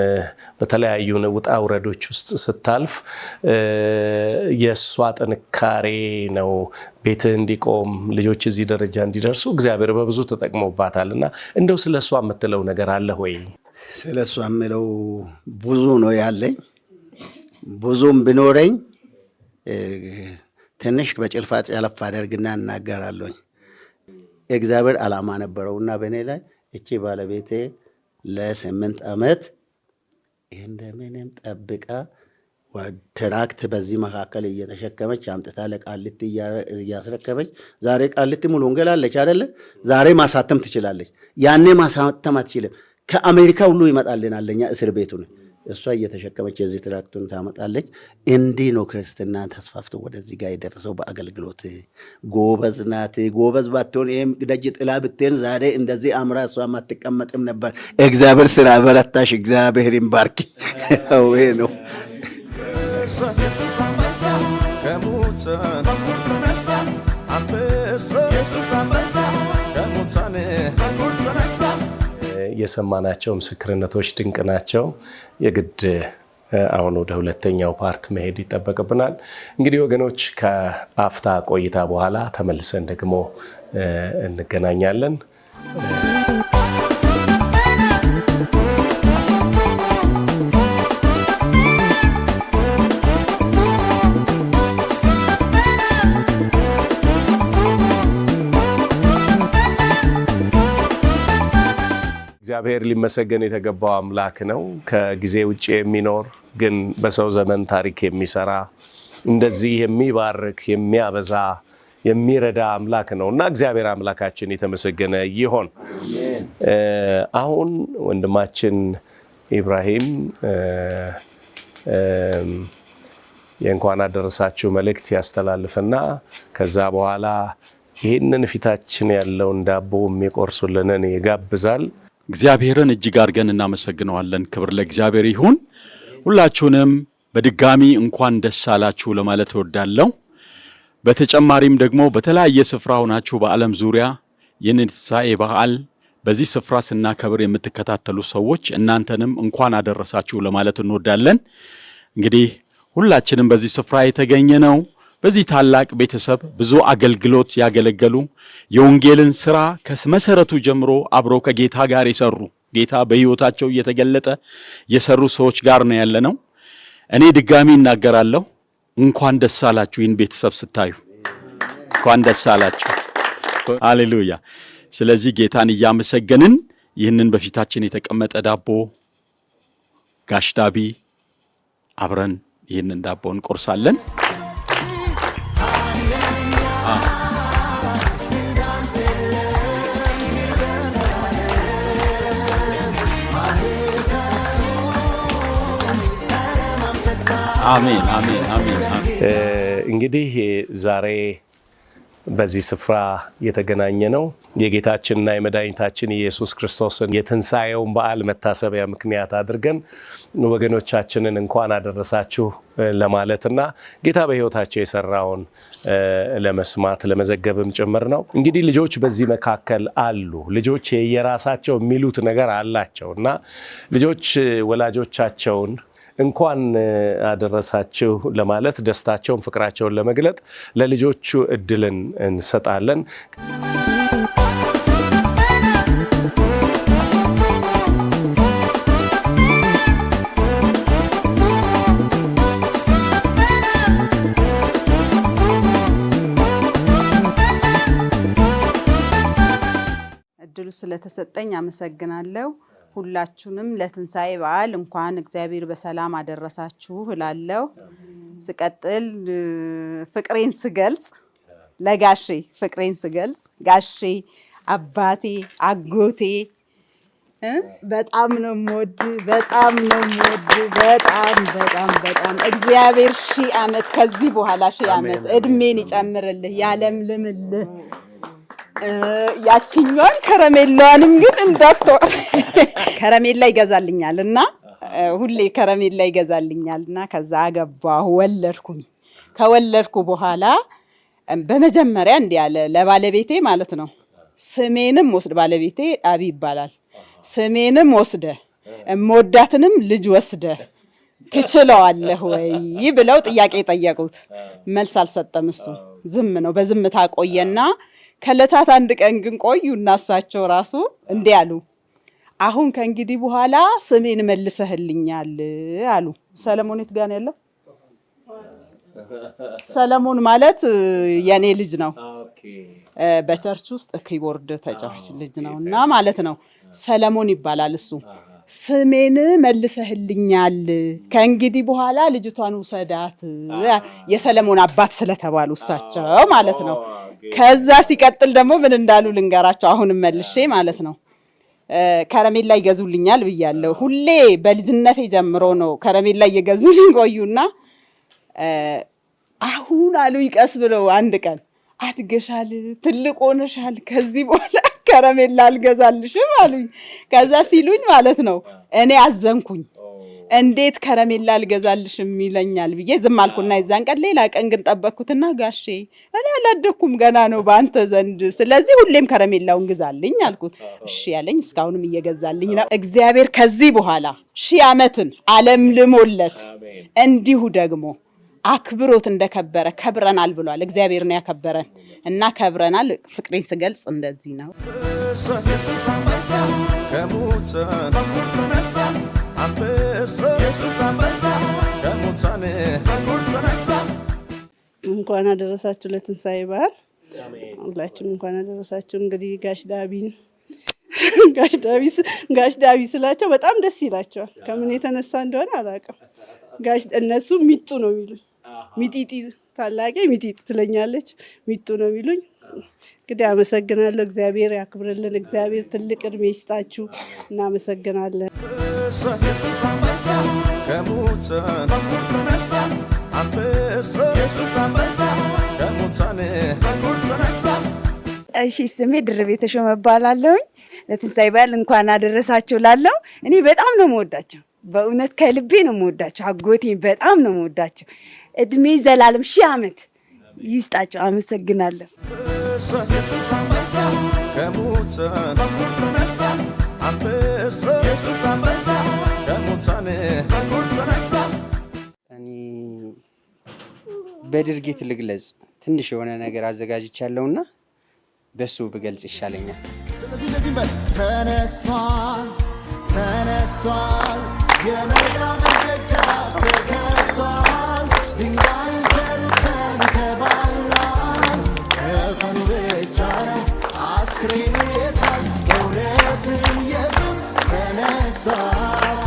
A: በተለያዩ ውጣ ውረዶች ውስጥ ስታልፍ የእሷ ጥንካሬ ነው ቤትህ እንዲቆም ልጆች እዚህ ደረጃ እንዲደርሱ እግዚአብሔር በብዙ ተጠቅሞባታልና እንደው ስለሷ የምትለው ነገር አለ ወይ?
B: ስለሷ የምለው ብዙ ነው ያለኝ። ብዙም ቢኖረኝ ትንሽ በጭልፋ ጨለፍ አደርግና እናገራለሁኝ። እግዚአብሔር ዓላማ ነበረውና በእኔ ላይ እቺ ባለቤቴ ለ8 ዓመት እንደምንም ጠብቃ ትራክት በዚህ መካከል እየተሸከመች አምጥታ ለቃሊቲ እያስረከበች ዛሬ ቃሊቲ ሙሉ ወንጌል አለች አይደለ? ዛሬ ማሳተም ትችላለች። ያኔ ማሳተም አትችልም። ከአሜሪካ ሁሉ ይመጣልናል ለኛ እስር ቤቱን እሷ እየተሸከመች የዚህ ትራክቱን ታመጣለች። እንዲህ ነው ክርስትና ተስፋፍቶ ወደዚህ ጋር የደረሰው በአገልግሎት። ጎበዝ ናት። ጎበዝ ባትሆን ይሄም ደጅ ጥላ ብትሄን ዛሬ እንደዚህ አምራ እሷ አትቀመጥም ነበር። እግዚአብሔር ስራ በረታሽ። እግዚአብሔር ይባርክ። ይሄ ነው
C: ኢየሱስ አንበሳ ከሙታን ተነሳ። ኢየሱስ አንበሳ ከሙታን ተነሳ።
A: የሰማናቸው ምስክርነቶች ድንቅ ናቸው። የግድ አሁን ወደ ሁለተኛው ፓርት መሄድ ይጠበቅብናል። እንግዲህ ወገኖች ከአፍታ ቆይታ በኋላ ተመልሰን ደግሞ እንገናኛለን። እግዚአብሔር ሊመሰገን የተገባው አምላክ ነው። ከጊዜ ውጭ የሚኖር ግን በሰው ዘመን ታሪክ የሚሰራ እንደዚህ የሚባርክ የሚያበዛ የሚረዳ አምላክ ነው እና እግዚአብሔር አምላካችን የተመሰገነ ይሁን። አሁን ወንድማችን ኢብራሂም የእንኳን አደረሳችሁ መልእክት ያስተላልፍና ከዛ በኋላ ይህንን ፊታችን ያለውን ዳቦ የሚቆርሱልንን ይጋብዛል።
F: እግዚአብሔርን እጅግ አድርገን እናመሰግነዋለን። ክብር ለእግዚአብሔር ይሁን። ሁላችሁንም በድጋሚ እንኳን ደስ አላችሁ ለማለት እወዳለሁ። በተጨማሪም ደግሞ በተለያየ ስፍራ ሆናችሁ በዓለም ዙሪያ ይህንን ትንሣኤ በዓል በዚህ ስፍራ ስናከብር የምትከታተሉ ሰዎች እናንተንም እንኳን አደረሳችሁ ለማለት እንወዳለን። እንግዲህ ሁላችንም በዚህ ስፍራ የተገኘ ነው በዚህ ታላቅ ቤተሰብ ብዙ አገልግሎት ያገለገሉ የወንጌልን ሥራ ከመሰረቱ ጀምሮ አብሮ ከጌታ ጋር የሰሩ ጌታ በሕይወታቸው እየተገለጠ የሰሩ ሰዎች ጋር ነው ያለነው። እኔ ድጋሚ እናገራለሁ፣ እንኳን ደስ አላችሁ። ይህን ቤተሰብ ስታዩ እንኳን ደስ አላችሁ። ሃሌሉያ። ስለዚህ ጌታን እያመሰገንን ይህንን በፊታችን የተቀመጠ ዳቦ ጋሽ ዳቢ አብረን ይህንን ዳቦ እንቆርሳለን። አሜን አሜን አሜን።
A: እንግዲህ ዛሬ በዚህ ስፍራ የተገናኘ ነው የጌታችንና የመድኃኒታችን ኢየሱስ ክርስቶስን የትንሣኤውን በዓል መታሰቢያ ምክንያት አድርገን ወገኖቻችንን እንኳን አደረሳችሁ ለማለትና ጌታ በሕይወታቸው የሰራውን ለመስማት ለመዘገብም ጭምር ነው። እንግዲህ ልጆች በዚህ መካከል አሉ። ልጆች የየራሳቸው የሚሉት ነገር አላቸው እና ልጆች ወላጆቻቸውን እንኳን አደረሳችሁ ለማለት ደስታቸውን፣ ፍቅራቸውን ለመግለጥ ለልጆቹ እድልን እንሰጣለን።
G: እድሉ ስለተሰጠኝ አመሰግናለሁ። ሁላችሁንም ለትንሣኤ በዓል እንኳን እግዚአብሔር በሰላም አደረሳችሁ እላለሁ። ስቀጥል ፍቅሬን ስገልጽ ለጋሼ ፍቅሬን ስገልጽ ጋሼ አባቴ አጎቴ በጣም ነው የምወድ በጣም ነው የምወድ በጣም እግዚአብሔር ሺህ ዓመት ከዚህ በኋላ ሺህ ዓመት እድሜን ይጨምርልህ ያለምልምልህ። ያቺኛውን ከረሜላዋንም ግን እንዳትወጥ ከረሜላ ይገዛልኛል እና ሁሌ ከረሜላ ይገዛልኛል እና ከዛ አገባሁ ወለድኩኝ። ከወለድኩ በኋላ በመጀመሪያ እንዲህ አለ ለባለቤቴ ማለት ነው፣ ስሜንም ወስድ ባለቤቴ ዳቢ ይባላል። ስሜንም ወስደ እምወዳትንም ልጅ ወስደ ትችለዋለህ ወይ ብለው ጥያቄ ጠየቁት። መልስ አልሰጠም። እሱ ዝም ነው፣ በዝምታ ቆየና ከለታት አንድ ቀን ግን ቆዩ እና እሳቸው ራሱ እንዲህ አሉ፣ አሁን ከእንግዲህ በኋላ ስሜን መልሰህልኛል አሉ። ሰለሞን የት ጋር ነው ያለው? ሰለሞን ማለት የኔ ልጅ ነው። በቸርች ውስጥ ኪቦርድ ተጫዋች ልጅ ነውና ማለት ነው። ሰለሞን ይባላል እሱ። ስሜን መልሰህልኛል፣ ከእንግዲህ በኋላ ልጅቷን ውሰዳት፣ የሰለሞን አባት ስለተባሉ እሳቸው ማለት ነው። ከዛ ሲቀጥል ደግሞ ምን እንዳሉ ልንገራቸው አሁንም መልሼ ማለት ነው። ከረሜላ ይገዙልኛል ብያለሁ። ሁሌ በልጅነቴ ጀምሮ ነው ከረሜላ እየገዙልኝ ቆዩና አሁን አሉ ይቀስ ብለው አንድ ቀን አድገሻል፣ ትልቅ ሆነሻል፣ ከዚህ በኋላ ከረሜላ አልገዛልሽም አሉኝ። ከዛ ሲሉኝ ማለት ነው እኔ አዘንኩኝ። እንዴት ከረሜላ አልገዛልሽም ይለኛል ብዬ ዝም አልኩና የዛን ቀን ሌላ ቀን ግን ጠበቅኩትና ጋሼ እኔ አላደኩም ገና ነው በአንተ ዘንድ፣ ስለዚህ ሁሌም ከረሜላውን ግዛልኝ አልኩት። እሺ ያለኝ እስካሁንም እየገዛልኝ ነው። እግዚአብሔር ከዚህ በኋላ 1000 ዓመትን ዓለም ልሞለት እንዲሁ ደግሞ አክብሮት እንደከበረ ከብረናል ብሏል። እግዚአብሔር ነው ያከበረን እና ከብረናል። ፍቅሬን ስገልጽ እንደዚህ ነው።
E: እንኳን አደረሳችሁ ለትንሣኤ በዓል። ሁላችሁም እንኳን አደረሳችሁ። እንግዲህ ጋሽ ዳቢ ስላቸው በጣም ደስ ይላቸዋል። ከምን የተነሳ እንደሆነ አላውቅም። እነሱ ሚጡ ነው የሚሉኝ። ሚጢጢ ታላቄ ሚጢጢ ትለኛለች። ሚጡ ነው የሚሉኝ። እንግዲህ አመሰግናለሁ። እግዚአብሔር ያክብርልን። እግዚአብሔር ትልቅ እድሜ ይስጣችሁ። እናመሰግናለን።
H: እሺ፣ ስሜ ድርቤ ተሾመ እባላለሁኝ። ለትንሣኤ በዓል እንኳን አደረሳችሁ ላለው እኔ በጣም ነው የምወዳቸው። በእውነት ከልቤ ነው የምወዳቸው። አጎቴ በጣም ነው የምወዳቸው። እድሜ ዘላለም 1000 ዓመት ይስጣቸው። አመሰግናለሁ።
I: እኔ በድርጊት ልግለጽ ትንሽ የሆነ ነገር አዘጋጅቻለሁና በሱ ብገልጽ ይሻለኛል። ተነስቷል የመቃብር ደጃፍ ተከፍቷል፣ ድንጋይ ከሩቅ ተንከባሏል፣ ከፈኑ ብቻ ነው አስክሬኑ የታል? በእውነትም ኢየሱስ ተነስቷል፣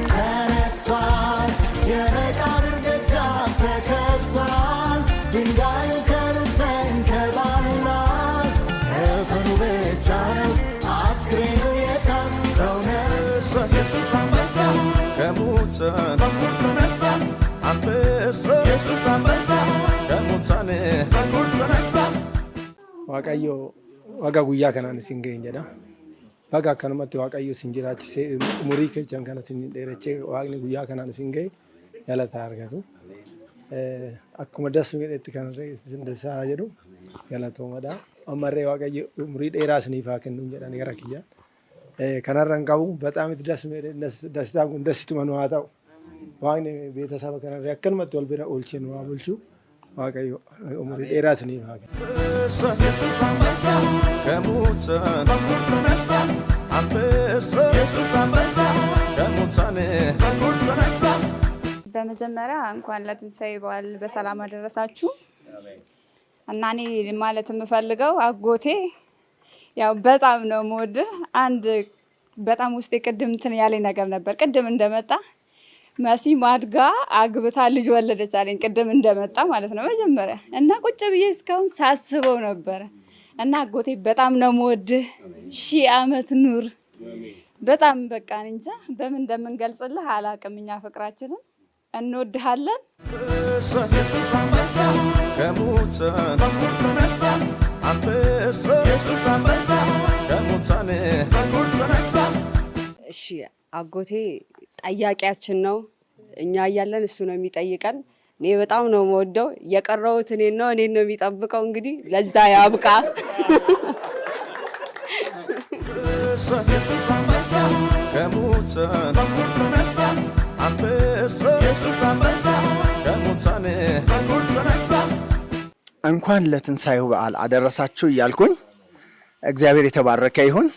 I: ተነስቷል፣ የመቃብር ደጃፍ ተከፍቷል፣ ድንጋዩ ከሩቅ ተንከባሏል፣ ከፈኑ ብቻ ነው አስክሬኑ የታል? ኢየሱስ አንበሳ ከሙታን ተነሳ፣ አንበሳ ኢየሱስ አንበሳ ከሙታን ተነሳ።
J: waaqayyo waga guyyaa kanaan isin ga'een jedha. Baga akkanumatti waaqayyo isin jiraachisee umurii keessan kana isin dheerechee waaqni guyyaa kanaan isin ga'e galataa argatu. Akkuma dasu jedhetti kanarree isin dasaa jedhu galatoomadha. Ammarree waaqayyo umurii dheeraa isiniif haa kennu jedhani gara kiyyaan. Kanarraan qabu በጣም ደስታን kun ደስትuma nu haa ta'u. Waaqni beetasaba kanarree akkanumatti wal bira oolchee nu haa bulchu. waaqayyo umurii dheeraa isiniif haa kennu. ኢየሱስ አንበሳ ከሙታን ተነሳ፣ አንበሳ ኢየሱስ አንበሳ ከሙታን ተነሳ።
K: በመጀመሪያ እንኳን ለትንሣኤ በዓል በሰላም አደረሳችሁ እና እኔ ማለት የምፈልገው አጎቴ ያው በጣም ነው የምወድህ። አንድ በጣም ውስጤ ቅድም እንትን ያለኝ ነገር ነበር። ቅድም እንደመጣ መሲ ማድጋ አግብታ ልጅ ወለደች አለኝ። ቅድም እንደመጣ ማለት ነው መጀመሪያ እና ቁጭ ብዬ እስካሁን ሳስበው ነበር እና አጎቴ በጣም ነው የምወድህ። 1000 ዓመት ኑር። በጣም በቃ እንጃ በምን እንደምንገልጽልህ አላቅም። እኛ ፍቅራችንን እንወድሃለን። ኢየሱስ አንበሳ ከሙታን ተነሳ፣ አንበሳ ኢየሱስ አንበሳ ከሙታን ተነሳ።
H: እሺ አጎቴ ጠያቂያችን ነው። እኛ እያለን እሱ ነው የሚጠይቀን። እኔ በጣም ነው የምወደው። የቀረውት እኔን ነው የሚጠብቀው። እንግዲህ ለዛ ያብቃ።
C: ኢየሱስ አንበሳ ከሙታን ተነሳ፣ አንበሳ ኢየሱስ አንበሳ ከሙታን ተነሳ።
B: እንኳን ለትንሣኤው በዓል አደረሳችሁ እያልኩኝ እግዚአብሔር የተባረከ ይሁን።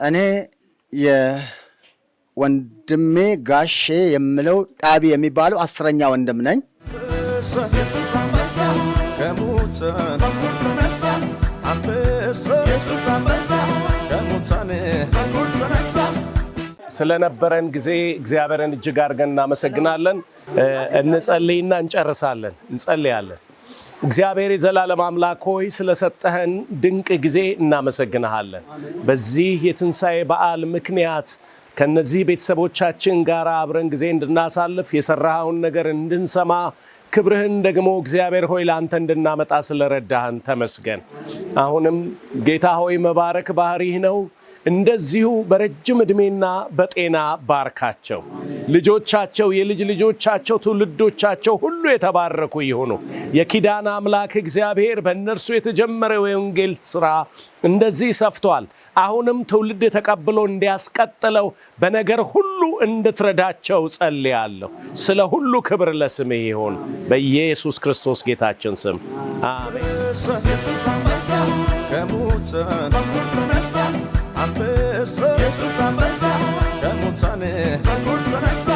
B: እኔ የወንድሜ ጋሼ የምለው ጣቢ የሚባለው 10ኛ ወንድም ነኝ።
C: ኢየሱስ አንበሳ ከሙታን በኩር ተነሳ አንበሳ ኢየሱስ አንበሳ ከሙታን በኩር ተነሳ
A: ስለነበረን ጊዜ እግዚአብሔርን እጅግ አድርገን እናመሰግናለን። እንጸልይና እንጨርሳለን። እንጸልያለን። እግዚአብሔር የዘላለም አምላክ ሆይ ስለሰጠህን ድንቅ ጊዜ እናመሰግንሃለን። በዚህ የትንሣኤ በዓል ምክንያት ከነዚህ ቤተሰቦቻችን ጋር አብረን ጊዜ እንድናሳልፍ የሰራኸውን ነገር እንድንሰማ ክብርህን ደግሞ እግዚአብሔር ሆይ ለአንተ እንድናመጣ ስለረዳህን ተመስገን። አሁንም ጌታ ሆይ መባረክ ባህሪህ ነው። እንደዚሁ በረጅም ዕድሜና በጤና ባርካቸው። ልጆቻቸው፣ የልጅ ልጆቻቸው፣ ትውልዶቻቸው ሁሉ የተባረኩ ይሁኑ። የኪዳን አምላክ እግዚአብሔር በእነርሱ የተጀመረው የወንጌል ሥራ እንደዚህ ሰፍቷል። አሁንም ትውልድ ተቀብሎ እንዲያስቀጥለው በነገር ሁሉ እንድትረዳቸው ጸልያለሁ። ስለ ሁሉ ክብር ለስምህ ይሁን፣ በኢየሱስ ክርስቶስ ጌታችን ስም አሜን።
C: ኢየሱስ አንበሳ ከሙታን በኩር ተነሳ አንበሳ ኢየሱስ አንበሳ ከሙታን በኩር ተነሳ